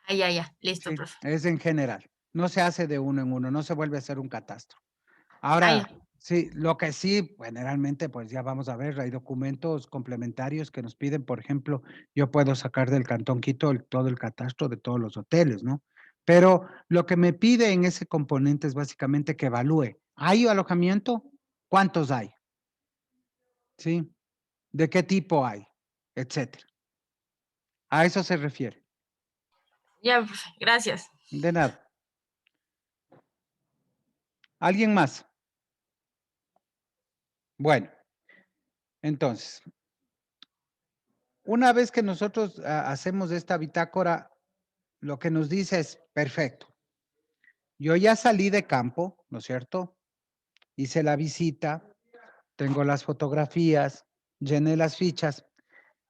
Ya, listo, Sí, profe. es en general. No se hace de uno en uno, no se vuelve a hacer un catastro. Ya. Ahora, Sí, lo que sí, generalmente, pues ya vamos a ver, hay documentos complementarios que nos piden, por ejemplo, yo puedo sacar del Cantón Quito todo el catastro de todos los hoteles, ¿no? Pero lo que me pide en ese componente es básicamente que evalúe, ¿hay alojamiento? ¿Cuántos hay? ¿Sí? ¿De qué tipo hay? Etcétera. A eso se refiere. Ya, profe, gracias. De nada. ¿Alguien más? Bueno, entonces, una vez que nosotros hacemos esta bitácora, lo que nos dice es, perfecto, yo ya salí de campo, ¿no es cierto? Hice la visita, tengo las fotografías, llené las fichas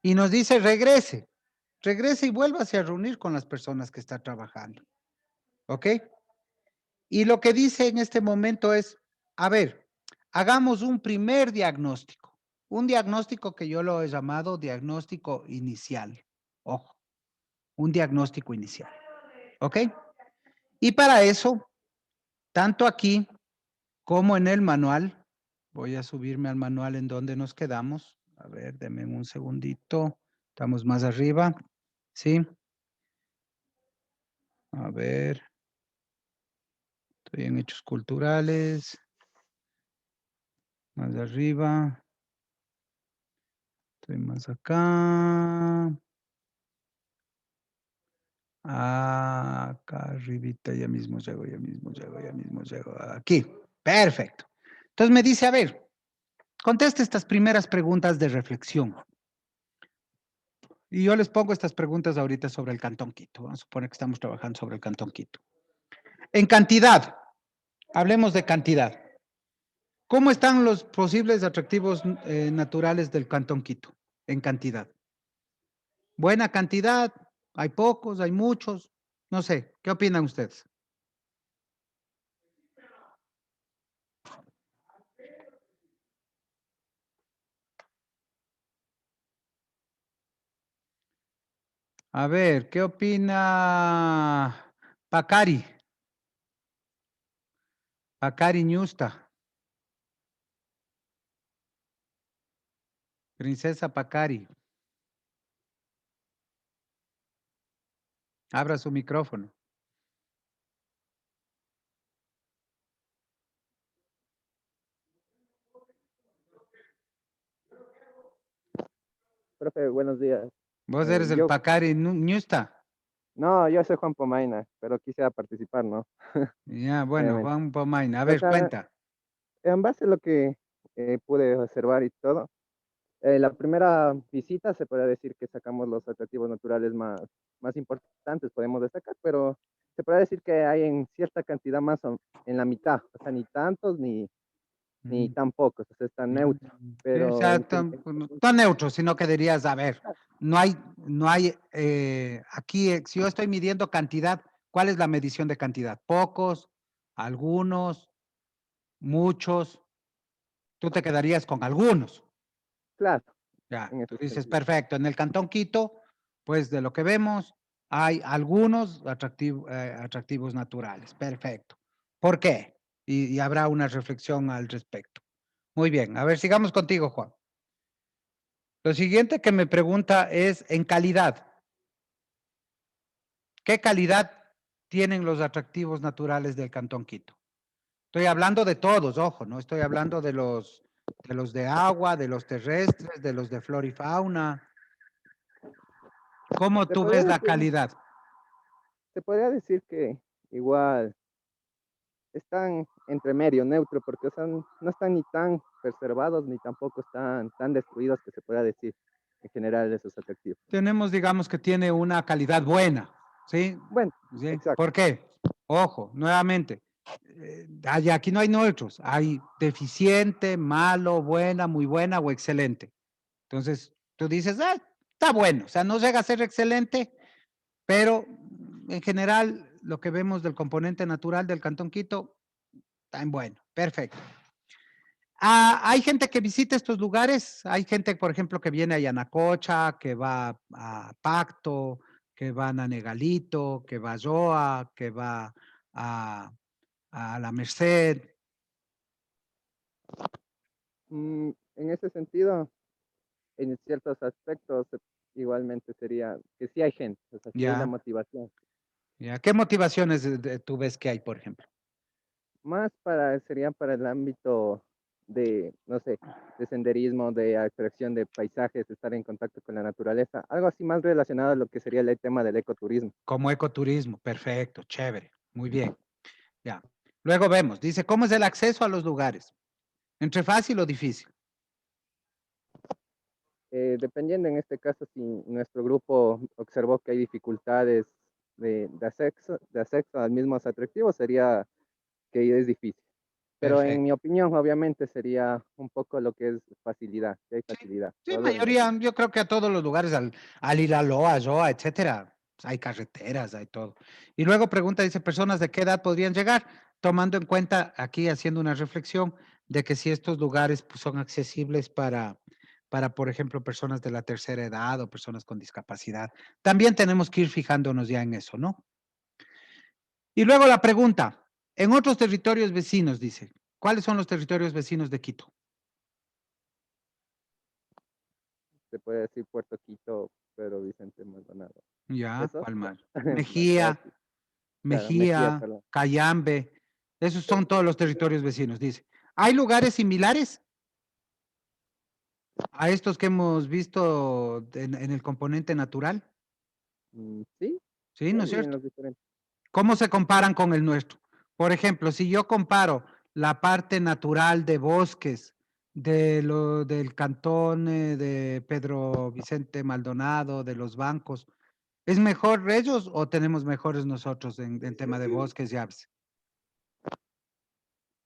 y nos dice, regrese y vuélvase a reunir con las personas que está trabajando. ¿Ok? Y lo que dice en este momento es, a ver, hagamos un primer diagnóstico. Un diagnóstico que yo lo he llamado diagnóstico inicial. Ojo, un diagnóstico inicial. ¿Ok? Y para eso, tanto aquí como en el manual, voy a subirme al manual en donde nos quedamos. A ver, denme un segundito. Estamos más arriba. ¿Sí? A ver. Estoy en hechos culturales. Más arriba. Estoy más acá. Acá arribita, ya mismo llego, ya mismo llego, ya mismo llego. Aquí. Perfecto. Entonces me dice, a ver, conteste estas primeras preguntas de reflexión. Y yo les pongo estas preguntas ahorita sobre el Cantón Quito. Vamos a suponer que estamos trabajando sobre el Cantón Quito. En cantidad, hablemos de cantidad. ¿Cómo están los posibles atractivos naturales del Cantón Quito? En cantidad. Buena cantidad, hay pocos, hay muchos, no sé, ¿qué opinan ustedes? A ver, ¿qué opina Pacari? Pacari Ñusta. Princesa Pacari. Abra su micrófono. Profe, buenos días. Vos eres el Pacari Ñusta. No, yo soy Juan Pomaina, pero quisiera participar, ¿no? Ya, bueno, Obviamente. Juan Pomaina. A O ver, sea, cuenta. en base a lo que pude observar y todo, la primera visita se podría decir que sacamos los atractivos naturales más importantes, podemos destacar, pero se podría decir que hay en cierta cantidad más en la mitad, o sea, ni tantos ni tan pocos, o sea, está neutro. Pero Exacto, no neutro, sino que dirías, a ver, no hay, aquí, si yo estoy midiendo cantidad, ¿cuál es la medición de cantidad? Pocos, algunos, muchos, tú te quedarías con algunos. Claro. Ya, En tú ese dices, sentido. perfecto, en el Cantón Quito, pues de lo que vemos, hay algunos atractivos naturales, perfecto. ¿Por qué? Y habrá una reflexión al respecto. Muy bien, a ver, sigamos contigo, Juan. Lo siguiente que me pregunta es en calidad. ¿Qué calidad tienen los atractivos naturales del Cantón Quito? Estoy hablando de todos, ojo, no estoy hablando de los de agua, de los terrestres, de los de flora y fauna. ¿Cómo Se tú podría ves la decir, calidad? se podría decir que igual están entre medio, neutro, porque o sea, no están ni tan preservados ni tampoco están tan destruidos que se pueda decir en general esos atractivos. Tenemos, digamos, que tiene una calidad buena, ¿sí? Bueno, ¿Sí? exacto. ¿Por qué? Ojo, nuevamente, aquí no hay neutros, hay deficiente, malo, buena, muy buena o excelente. Entonces, tú dices, está bueno, o sea, no llega a ser excelente, pero en general lo que vemos del componente natural del Cantón Quito, está en bueno, perfecto. Hay gente que visita estos lugares, hay gente, por ejemplo, que viene a Yanacocha, que va a Pacto, que va a Negalito, que va a Joa, que va a La Merced. En ese sentido, en ciertos aspectos, igualmente sería que sí hay gente, o sea, sí hay la Ya, motivación. ya. ¿Qué motivaciones tú ves que hay, por ejemplo? Más sería para el ámbito de, no sé, de senderismo, de atracción de paisajes, estar en contacto con la naturaleza, algo así más relacionado a lo que sería el tema del ecoturismo. Como ecoturismo, perfecto, chévere, muy bien. Ya. Luego vemos, dice, ¿cómo es el acceso a los lugares? ¿Entre fácil o difícil? Dependiendo en este caso, si nuestro grupo observó que hay dificultades de acceso a los mismos atractivos, sería que es difícil. Pero en Perfecto. mi opinión, obviamente, sería un poco lo que es facilidad, que hay facilidad. Sí, todo mayoría, yo creo que a todos los lugares, al Ilaloa, Joa, etcétera, pues, hay carreteras, hay todo. Y luego pregunta, dice, ¿personas de qué edad podrían llegar? Tomando en cuenta, aquí haciendo una reflexión de que si estos lugares pues, son accesibles por ejemplo, personas de la tercera edad o personas con discapacidad. También tenemos que ir fijándonos ya en eso, ¿no? Y luego la pregunta, en otros territorios vecinos, dice, ¿cuáles son los territorios vecinos de Quito? se puede decir Puerto Quito, Pedro Vicente Maldonado. Ya, ¿Eso? ¿cuál más? Más Mejía, fácil. Claro, Mejía, perdón. Cayambe, esos son todos los territorios vecinos, dice. ¿Hay lugares similares a estos que hemos visto en el componente natural? Sí, Sí, sí, ¿no es hay en cierto? los diferentes. ¿Cómo se comparan con el nuestro? Por ejemplo, si yo comparo la parte natural de bosques del cantón de Pedro Vicente Maldonado, de los bancos, ¿es mejor ellos o tenemos mejores nosotros en tema de bosques y aves?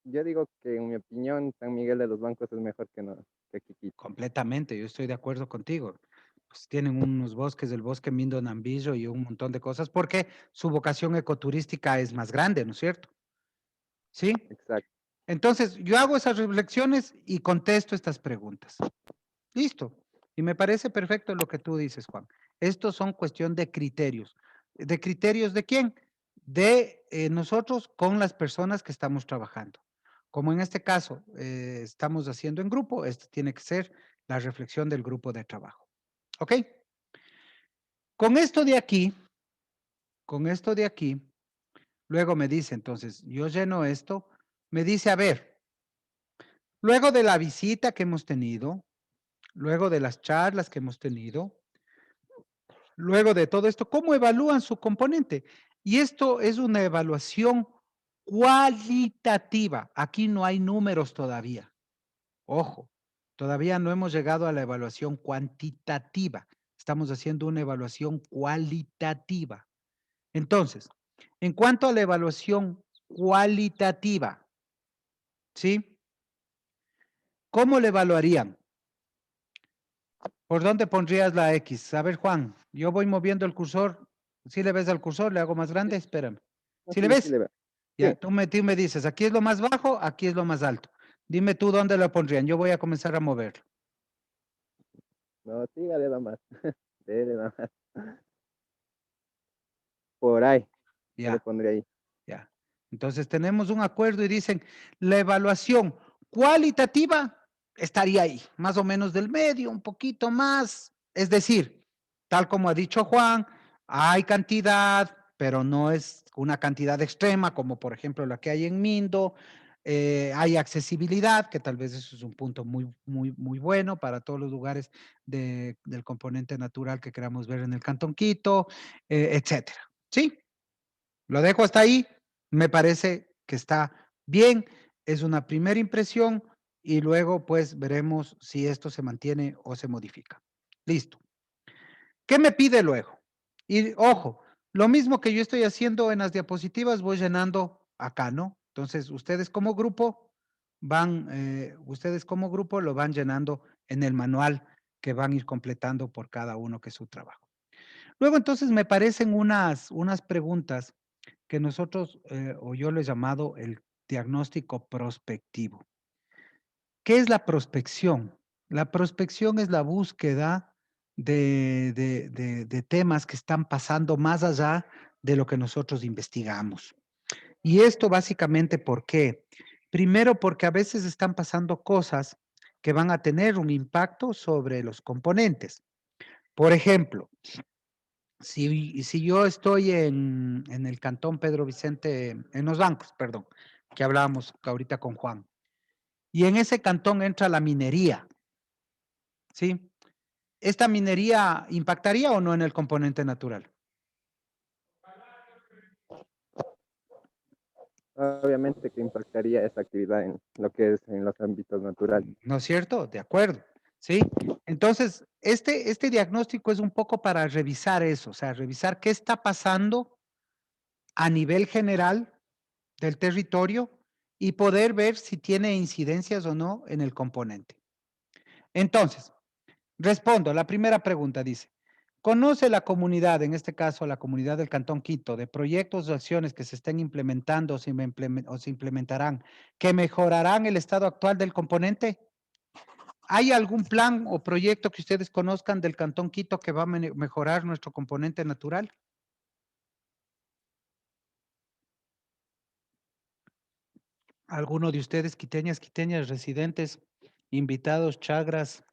Yo digo que en mi opinión, San Miguel de los Bancos es mejor que, no, que Quito. Completamente, yo estoy de acuerdo contigo. Pues tienen unos bosques, el bosque Mindo Nambillo y un montón de cosas, porque su vocación ecoturística es más grande, ¿no es cierto? ¿Sí? Exacto. Entonces, yo hago esas reflexiones y contesto estas preguntas. Listo. Y me parece perfecto lo que tú dices, Juan. Estos son cuestión de criterios. ¿De criterios de quién? De nosotros con las personas que estamos trabajando. Como en este caso estamos haciendo en grupo, esto tiene que ser la reflexión del grupo de trabajo. ¿Ok? Con esto de aquí, luego me dice, entonces, yo lleno esto, me dice, a ver, luego de la visita que hemos tenido, luego de las charlas que hemos tenido, luego de todo esto, ¿cómo evalúan su componente? Y esto es una evaluación cualitativa. Aquí no hay números todavía. Ojo, todavía no hemos llegado a la evaluación cuantitativa. Estamos haciendo una evaluación cualitativa. Entonces, en cuanto a la evaluación cualitativa, ¿sí? ¿Cómo le evaluarían? ¿Por dónde pondrías la X? A ver, Juan, yo voy moviendo el cursor. ¿Sí le ves al cursor? ¿Le hago más grande? Espérame. ¿Sí le Sí, sí ves? le veo. Ya, Sí. tú me dices, aquí es lo más bajo, aquí es lo más alto. Dime tú dónde lo pondrían. Yo voy a comenzar a moverlo. No, sígale nomás. Dele nomás. Por ahí. Yo le Ya, pondría ahí. ya. Entonces tenemos un acuerdo y dicen, la evaluación cualitativa estaría ahí, más o menos del medio, un poquito más. Es decir, tal como ha dicho Juan, hay cantidad, pero no es una cantidad extrema, como por ejemplo la que hay en Mindo. Hay accesibilidad, que tal vez eso es un punto muy bueno para todos los lugares del componente natural que queramos ver en el Cantón Quito, etcétera. ¿Sí? Lo dejo hasta ahí. Me parece que está bien. Es una primera impresión y luego pues veremos si esto se mantiene o se modifica. Listo. ¿Qué me pide luego? Y ojo, lo mismo que yo estoy haciendo en las diapositivas, voy llenando acá, ¿no? Entonces, ustedes como grupo lo van llenando en el manual que van a ir completando por cada uno que es su trabajo. Luego, entonces, me parecen unas preguntas que nosotros, o yo lo he llamado el diagnóstico prospectivo. ¿Qué es la prospección? La prospección es la búsqueda de temas que están pasando más allá de lo que nosotros investigamos. Y esto básicamente, ¿por qué? Primero, porque a veces están pasando cosas que van a tener un impacto sobre los componentes. Por ejemplo, si yo estoy en el cantón Pedro Vicente, en los bancos, perdón, que hablábamos ahorita con Juan, y en ese cantón entra la minería, ¿sí? ¿Esta minería impactaría o no en el componente natural? Obviamente que impactaría esa actividad en lo que es en los ámbitos naturales. ¿No es cierto? De acuerdo, ¿sí? Entonces, este diagnóstico es un poco para revisar eso, o sea, revisar qué está pasando a nivel general del territorio y poder ver si tiene incidencias o no en el componente. Entonces, respondo, la primera pregunta dice, ¿conoce la comunidad, en este caso la comunidad del Cantón Quito, de proyectos o acciones que se estén implementando o se implementarán que mejorarán el estado actual del componente? ¿Hay algún plan o proyecto que ustedes conozcan del Cantón Quito que va a mejorar nuestro componente natural? ¿Alguno de ustedes, quiteñas, residentes, invitados, chagras,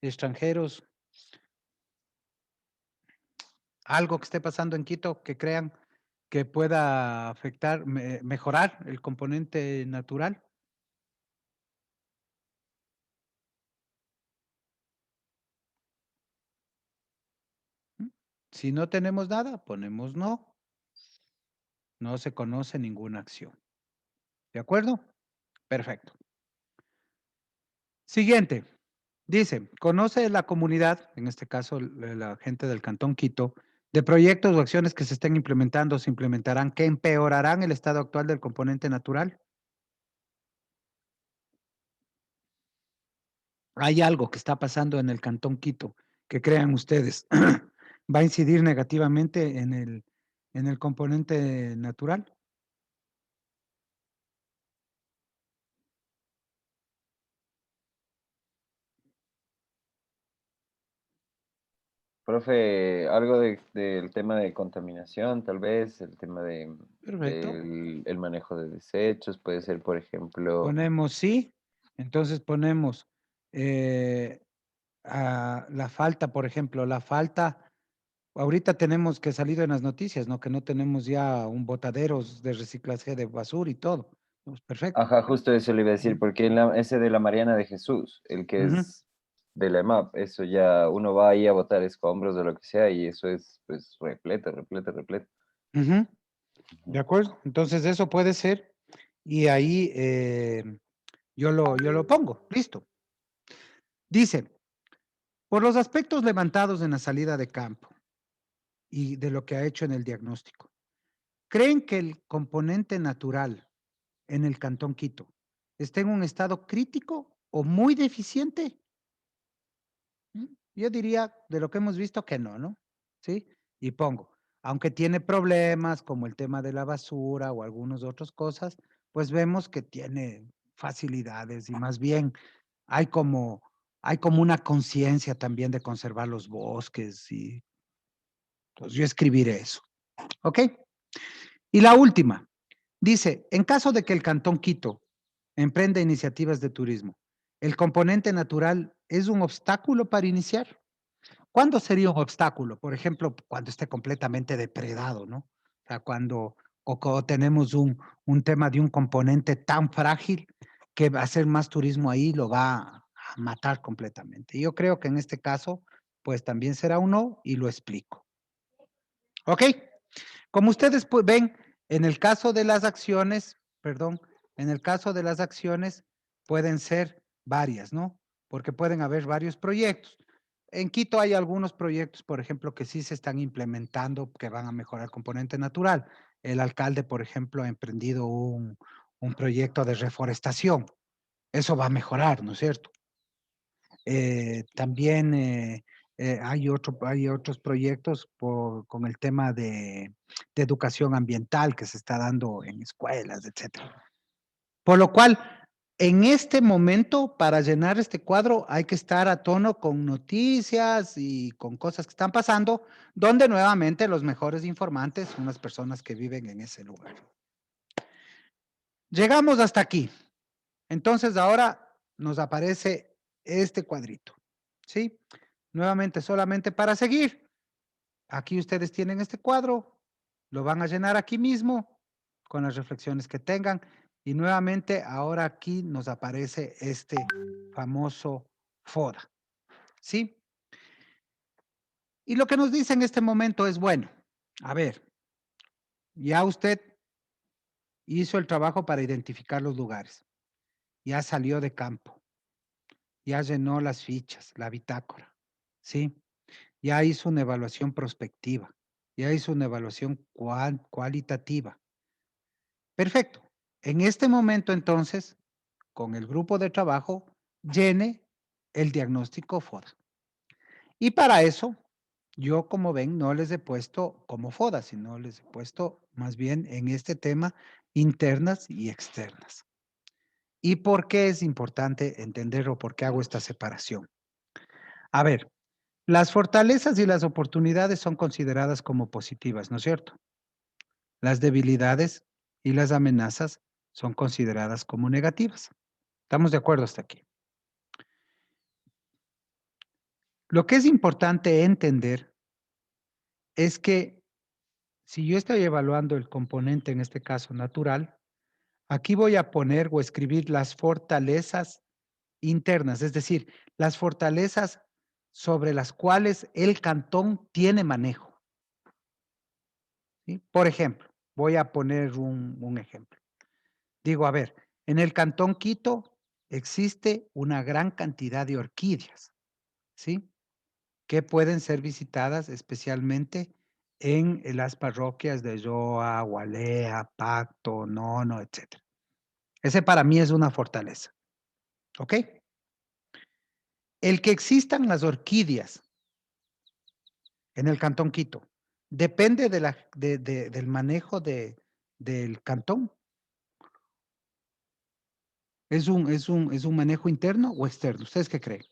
extranjeros, algo que esté pasando en Quito que crean que pueda afectar, mejorar el componente natural? Si no tenemos nada, ponemos no. No se conoce ninguna acción. ¿De acuerdo? Perfecto. Siguiente. Dice, conoce la comunidad, en este caso la gente del Cantón Quito, de proyectos o acciones que se estén implementando o se implementarán que empeorarán el estado actual del componente natural. Hay algo que está pasando en el Cantón Quito que crean ustedes va a incidir negativamente en el componente natural. Profe, algo del tema de contaminación, tal vez, el tema Perfecto. del el manejo de desechos, puede ser, por ejemplo, Ponemos sí, entonces ponemos la falta, por ejemplo, la falta, ahorita tenemos que salido en las noticias, ¿no? Que no tenemos ya un botaderos de reciclaje de basura y todo. Pues, perfecto. ajá, justo eso le iba a decir, porque ese de la Mariana de Jesús, el que Ujú. es de la EMAP, eso ya uno va ahí a botar escombros de lo que sea y eso es pues repleto, repleto, repleto. Ujú. De acuerdo. Entonces eso puede ser y ahí yo lo pongo. Listo. Dice, por los aspectos levantados en la salida de campo y de lo que ha hecho en el diagnóstico, ¿creen que el componente natural en el Cantón Quito está en un estado crítico o muy deficiente? Yo diría, de lo que hemos visto, que no, ¿no? ¿Sí? Y pongo, aunque tiene problemas como el tema de la basura o algunas otras cosas, pues vemos que tiene facilidades y más bien hay como, hay como una conciencia también de conservar los bosques y pues yo escribiré eso. ¿Ok? Y la última, dice, en caso de que el Cantón Quito emprenda iniciativas de turismo, ¿el componente natural es un obstáculo para iniciar? ¿Cuándo sería un obstáculo? Por ejemplo, cuando esté completamente depredado, ¿no? O sea, cuando tenemos un tema de un componente tan frágil que hacer más turismo ahí lo va a matar completamente. Yo creo que en este caso, pues también será un no y lo explico. ¿Ok? Como ustedes ven, en el caso de las acciones, perdón, en el caso de las acciones pueden ser varias, ¿no? Porque pueden haber varios proyectos. En Quito hay algunos proyectos, por ejemplo, que sí se están implementando, que van a mejorar el componente natural. El alcalde, por ejemplo, ha emprendido un proyecto de reforestación. Eso va a mejorar, ¿no es cierto? También hay otros proyectos con el tema de educación ambiental que se está dando en escuelas, etcétera. Por lo cual, en este momento, para llenar este cuadro, hay que estar a tono con noticias y con cosas que están pasando, donde nuevamente los mejores informantes son las personas que viven en ese lugar. Llegamos hasta aquí. Entonces ahora nos aparece este cuadrito, ¿sí? Nuevamente, solamente para seguir. Aquí ustedes tienen este cuadro, lo van a llenar aquí mismo con las reflexiones que tengan. Y nuevamente ahora aquí nos aparece este famoso FODA, ¿sí? Y lo que nos dice en este momento es, bueno, a ver, ya usted hizo el trabajo para identificar los lugares, ya salió de campo, ya llenó las fichas, la bitácora, ¿sí? Ya hizo una evaluación prospectiva, ya hizo una evaluación cualitativa. Perfecto. En este momento, entonces, con el grupo de trabajo, llene el diagnóstico FODA. Y para eso, yo, como ven, no les he puesto como FODA, sino les he puesto más bien en este tema internas y externas. ¿Y por qué es importante entenderlo? ¿Por qué hago esta separación? A ver, las fortalezas y las oportunidades son consideradas como positivas, ¿no es cierto? Las debilidades y las amenazas son consideradas como negativas. ¿Estamos de acuerdo hasta aquí? Lo que es importante entender es que si yo estoy evaluando el componente, en este caso natural, aquí voy a poner o escribir las fortalezas internas, es decir, las fortalezas sobre las cuales el cantón tiene manejo, ¿sí? Por ejemplo, voy a poner un ejemplo. Digo, a ver, en el cantón Quito existe una gran cantidad de orquídeas, ¿sí? Que pueden ser visitadas especialmente en las parroquias de Yoa, Gualea, Pacto, Nono, etc. Ese para mí es una fortaleza, ¿ok? El que existan las orquídeas en el Cantón Quito depende del manejo del cantón. ¿Es un manejo interno o externo? ¿Ustedes qué creen?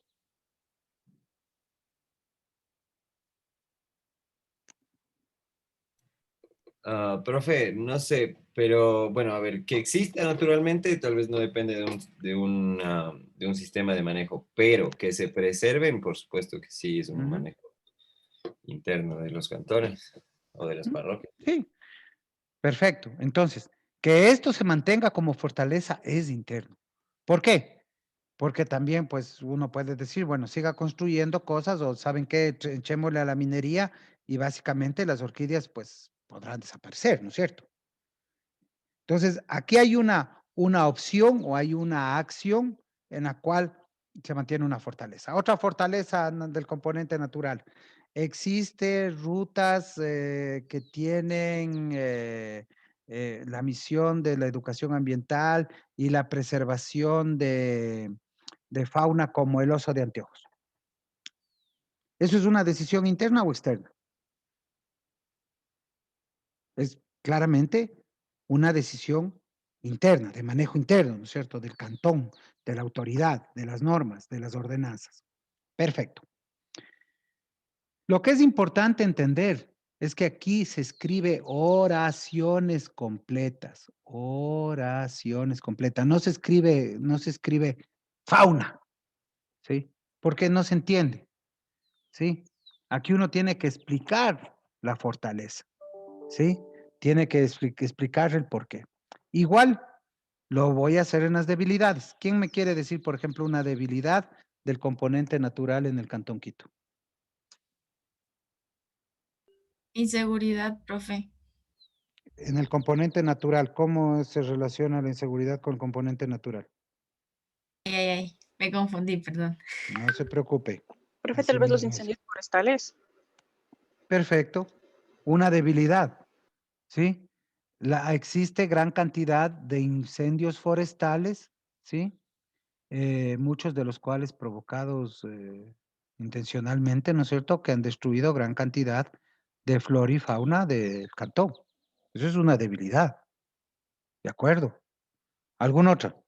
Profe, no sé, pero bueno, a ver, que exista naturalmente tal vez no depende de un sistema de manejo, pero que se preserven, por supuesto que sí, es un manejo interno de los cantones o de las parroquias. Sí, perfecto. Entonces, que esto se mantenga como fortaleza es interno. ¿Por qué? Porque también, pues, uno puede decir, bueno, siga construyendo cosas o ¿saben qué? Echémosle a la minería y básicamente las orquídeas, pues, podrán desaparecer, ¿no es cierto? Entonces, aquí hay una opción o hay una acción en la cual se mantiene una fortaleza. Otra fortaleza del componente natural. Existen rutas que tienen la misión de la educación ambiental y la preservación de fauna como el oso de anteojos. ¿Eso es una decisión interna o externa? Es claramente una decisión interna, de manejo interno, ¿no es cierto? Del cantón, de la autoridad, de las normas, de las ordenanzas. Perfecto. Lo que es importante entender es que aquí se escribe oraciones completas, no se escribe fauna, ¿sí? Porque no se entiende, ¿sí? Aquí uno tiene que explicar la fortaleza, ¿sí? Tiene que explicar el por qué. Igual lo voy a hacer en las debilidades. ¿Quién me quiere decir, por ejemplo, una debilidad del componente natural en el Cantón Quito? Inseguridad, profe. En el componente natural, ¿cómo se relaciona la inseguridad con el componente natural? Ay, me confundí, perdón. No se preocupe. Profe, Así tal vez los mismo es. incendios forestales. Perfecto. Una debilidad, ¿sí? Existe gran cantidad de incendios forestales, ¿sí? Muchos de los cuales provocados intencionalmente, ¿no es cierto?, que han destruido gran cantidad de flora y fauna del cantón. Eso es una debilidad. ¿De acuerdo? ¿Alguna otra?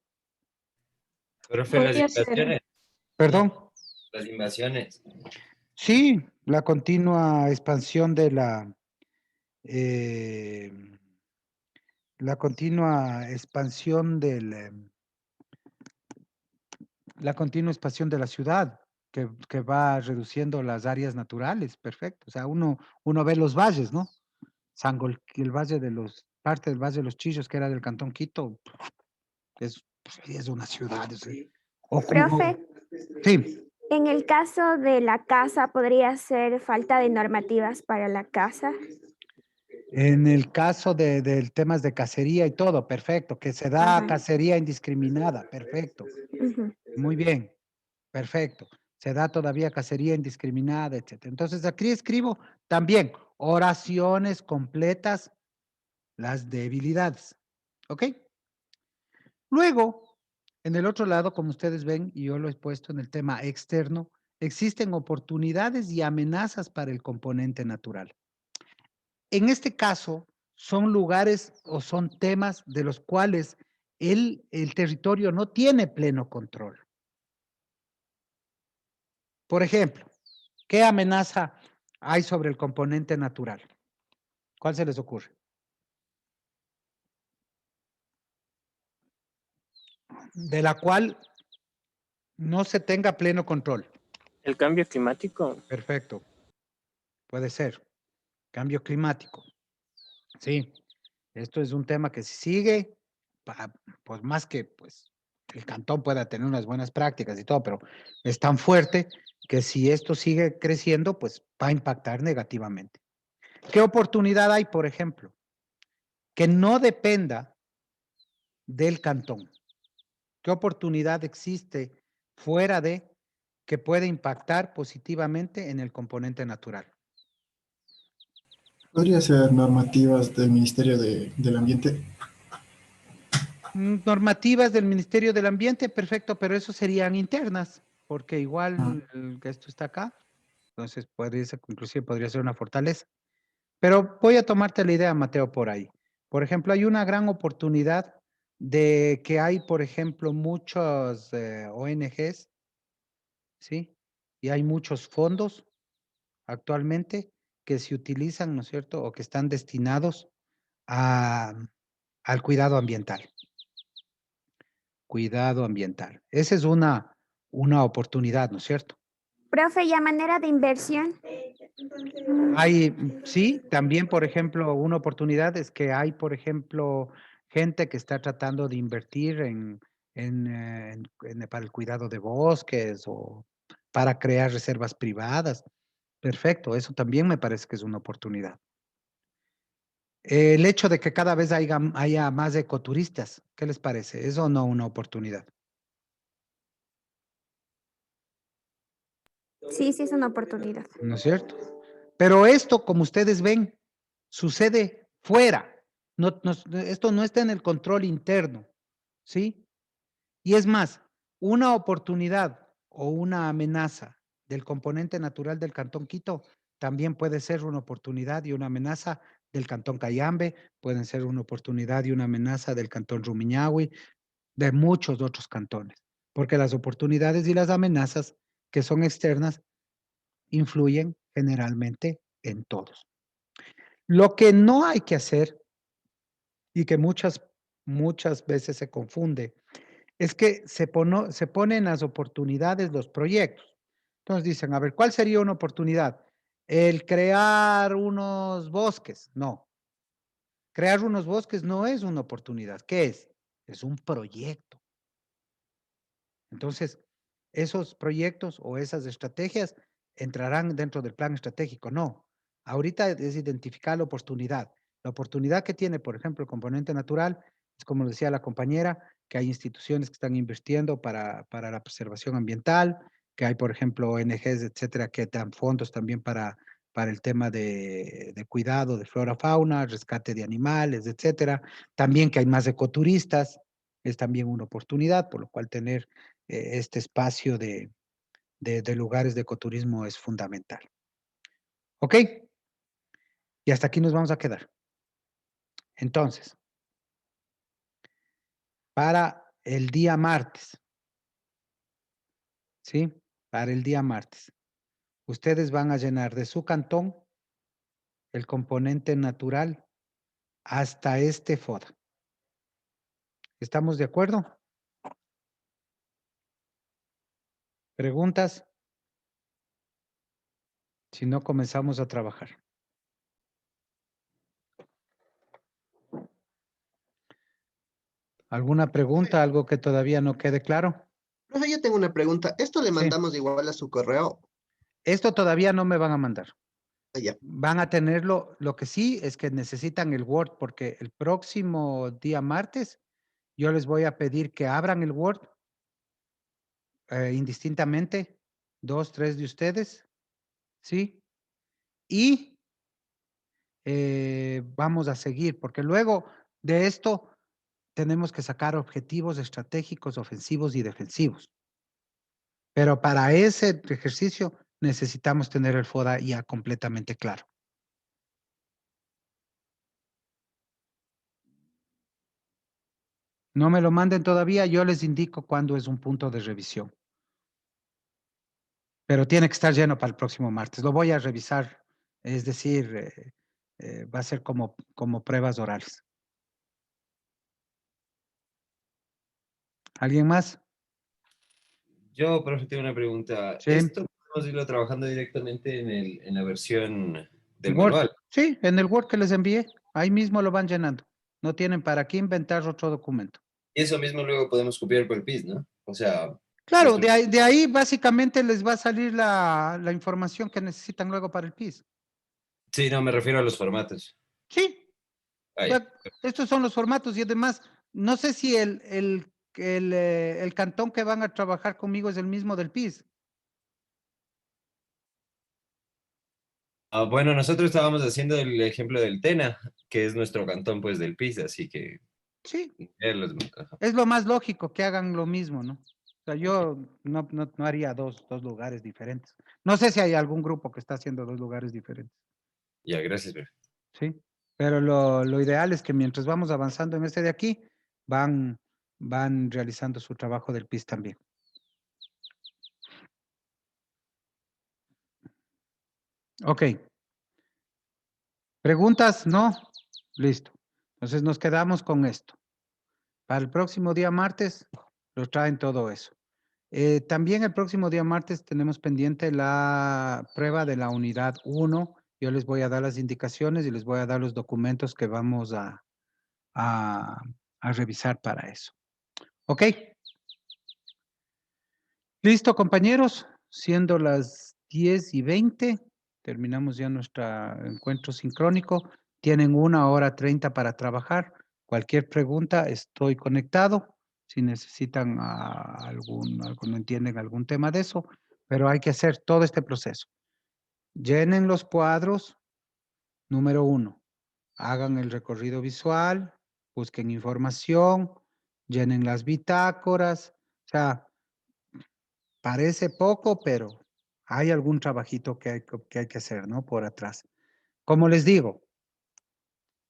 Profe, las Podría ser. invasiones. ¿Perdón? Las invasiones. Sí, la continua expansión de la continua expansión La continua expansión de la ciudad, que va reduciendo las áreas naturales, perfecto. O sea, uno ve los valles, ¿no? El valle de los, parte del valle de los Chillos, que era del Cantón Quito, es una ciudad. Profe, Sí, en el caso de la casa, ¿podría ser falta de normativas para la casa? en el caso de temas de cacería y todo, perfecto, que se da Ajá. cacería indiscriminada, perfecto. Ujú. Muy bien, perfecto. Se da todavía cacería indiscriminada, etc. Entonces aquí escribo también oraciones completas, las debilidades. ¿Ok? Luego, en el otro lado, como ustedes ven, y yo lo he puesto en el tema externo, existen oportunidades y amenazas para el componente natural. En este caso, son lugares o son temas de los cuales el territorio no tiene pleno control. Por ejemplo, ¿qué amenaza hay sobre el componente natural? ¿Cuál se les ocurre? De la cual no se tenga pleno control. El cambio climático. Perfecto. Puede ser. Cambio climático. Sí. Esto es un tema que si sigue, pues más que pues, el cantón pueda tener unas buenas prácticas y todo, pero es tan fuerte que si esto sigue creciendo, pues va a impactar negativamente. ¿Qué oportunidad hay, por ejemplo? Que no dependa del cantón. ¿Qué oportunidad existe fuera de que puede impactar positivamente en el componente natural? Podría ser normativas del Ministerio del Ambiente. Normativas del Ministerio del Ambiente, perfecto, pero eso serían internas, porque igual que esto está acá, entonces inclusive podría ser una fortaleza. Pero voy a tomarte la idea, Mateo, por ahí. Por ejemplo, hay una gran oportunidad de que hay, por ejemplo, muchos ONGs, ¿sí? Y hay muchos fondos actualmente que se utilizan, ¿no es cierto? O que están destinados al cuidado ambiental. Cuidado ambiental. Esa es una oportunidad, ¿no es cierto? Profe, ¿y a manera de inversión? Sí, también, por ejemplo, una oportunidad es que hay, por ejemplo, gente que está tratando de invertir para el cuidado de bosques o para crear reservas privadas. Perfecto, eso también me parece que es una oportunidad. El hecho de que cada vez haya más ecoturistas, ¿qué les parece? ¿Es o no una oportunidad? Sí, sí es una oportunidad. ¿No es cierto? Pero esto, como ustedes ven, sucede fuera. Esto no está en el control interno, ¿sí? Y es más, una oportunidad o una amenaza del componente natural del Cantón Quito también puede ser una oportunidad y una amenaza del Cantón Cayambe, pueden ser una oportunidad y una amenaza del Cantón Rumiñahui, de muchos otros cantones, porque las oportunidades y las amenazas que son externas influyen generalmente en todos. Lo que no hay que hacer y que muchas veces se confunde es que se ponen las oportunidades, los proyectos. Entonces dicen, a ver, ¿cuál sería una oportunidad? El crear unos bosques. No, crear unos bosques no es una oportunidad. ¿Qué es? Es un proyecto. Entonces, esos proyectos o esas estrategias entrarán dentro del plan estratégico. No, ahorita es identificar la oportunidad. La oportunidad que tiene, por ejemplo, el componente natural, es como decía la compañera, que hay instituciones que están invirtiendo para la preservación ambiental, que hay, por ejemplo, ONGs, etcétera, que dan fondos también para el tema de cuidado de flora, fauna, rescate de animales, etcétera. También que hay más ecoturistas, es también una oportunidad, por lo cual tener este espacio de lugares de ecoturismo es fundamental. ¿Ok? Y hasta aquí nos vamos a quedar. Entonces, para el día martes, ¿sí? Para el día martes, ustedes van a llenar de su cantón el componente natural hasta este FODA. ¿Estamos de acuerdo? ¿Preguntas? Si no, comenzamos a trabajar. ¿Alguna pregunta? ¿Algo que todavía no quede claro? Profe, yo tengo una pregunta. ¿Esto le Sí. mandamos igual a su correo? Esto todavía no me van a mandar. Ah, ya. Van a tenerlo. Lo que sí es que necesitan el Word porque el próximo día martes yo les voy a pedir que abran el Word indistintamente, 2, 3 de ustedes, ¿sí? Y vamos a seguir porque luego de esto tenemos que sacar objetivos estratégicos, ofensivos y defensivos. Pero para ese ejercicio necesitamos tener el FODA ya completamente claro. No me lo manden todavía, yo les indico cuándo es un punto de revisión. Pero tiene que estar lleno para el próximo martes. Lo voy a revisar, es decir, va a ser como pruebas orales. ¿Alguien más? Yo, profe, tengo una pregunta. Sí. ¿Esto podemos irlo trabajando directamente en la versión del Word. manual? Sí, en el Word que les envié, ahí mismo lo van llenando. No tienen para qué inventar otro documento. Y eso mismo luego podemos copiar por el PIS, ¿no? O sea... Claro, nuestro- de ahí básicamente les va a salir la información que necesitan luego para el PIS. Sí, no, me refiero a los formatos. Sí. Ah, O ya. sea, estos son los formatos y además, no sé si el cantón que van a trabajar conmigo es el mismo del PIS. Ah, bueno, nosotros estábamos haciendo el ejemplo del Tena, que es nuestro cantón, pues, del PIS, así que... Sí. Ajá. Es lo más lógico que hagan lo mismo, ¿no? O sea, yo no haría dos lugares diferentes. No sé si hay algún grupo que está haciendo 2 lugares diferentes. Ya, gracias, profe. Sí, pero lo ideal es que mientras vamos avanzando en este de aquí, van realizando su trabajo del PIS también. Ok. ¿Preguntas? No. Listo. Entonces nos quedamos con esto. Para el próximo día martes, los traen todo eso. También el próximo día martes tenemos pendiente la prueba de la unidad 1. Yo les voy a dar las indicaciones y les voy a dar los documentos que vamos a revisar para eso. ¿Ok? Listo, compañeros. Siendo las 10:20, terminamos ya nuestro encuentro sincrónico. Tienen 1:30 para trabajar. Cualquier pregunta, estoy conectado. Si necesitan no entienden algún tema de eso, pero hay que hacer todo este proceso. Llenen los cuadros. Número 1, hagan el recorrido visual, busquen información, llenen las bitácoras. O sea, parece poco, pero hay algún trabajito que hay que hacer, ¿no? Por atrás. Como les digo,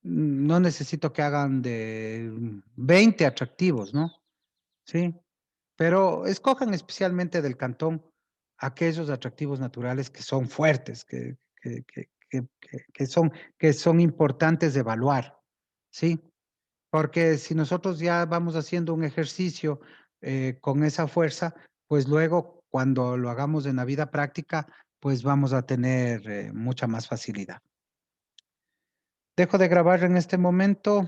no necesito que hagan de 20 atractivos, ¿no? Sí, pero escojan especialmente del cantón aquellos atractivos naturales que son fuertes, que son importantes de evaluar, ¿sí? Porque si nosotros ya vamos haciendo un ejercicio con esa fuerza, pues luego cuando lo hagamos en la vida práctica, pues vamos a tener mucha más facilidad. Dejo de grabar en este momento.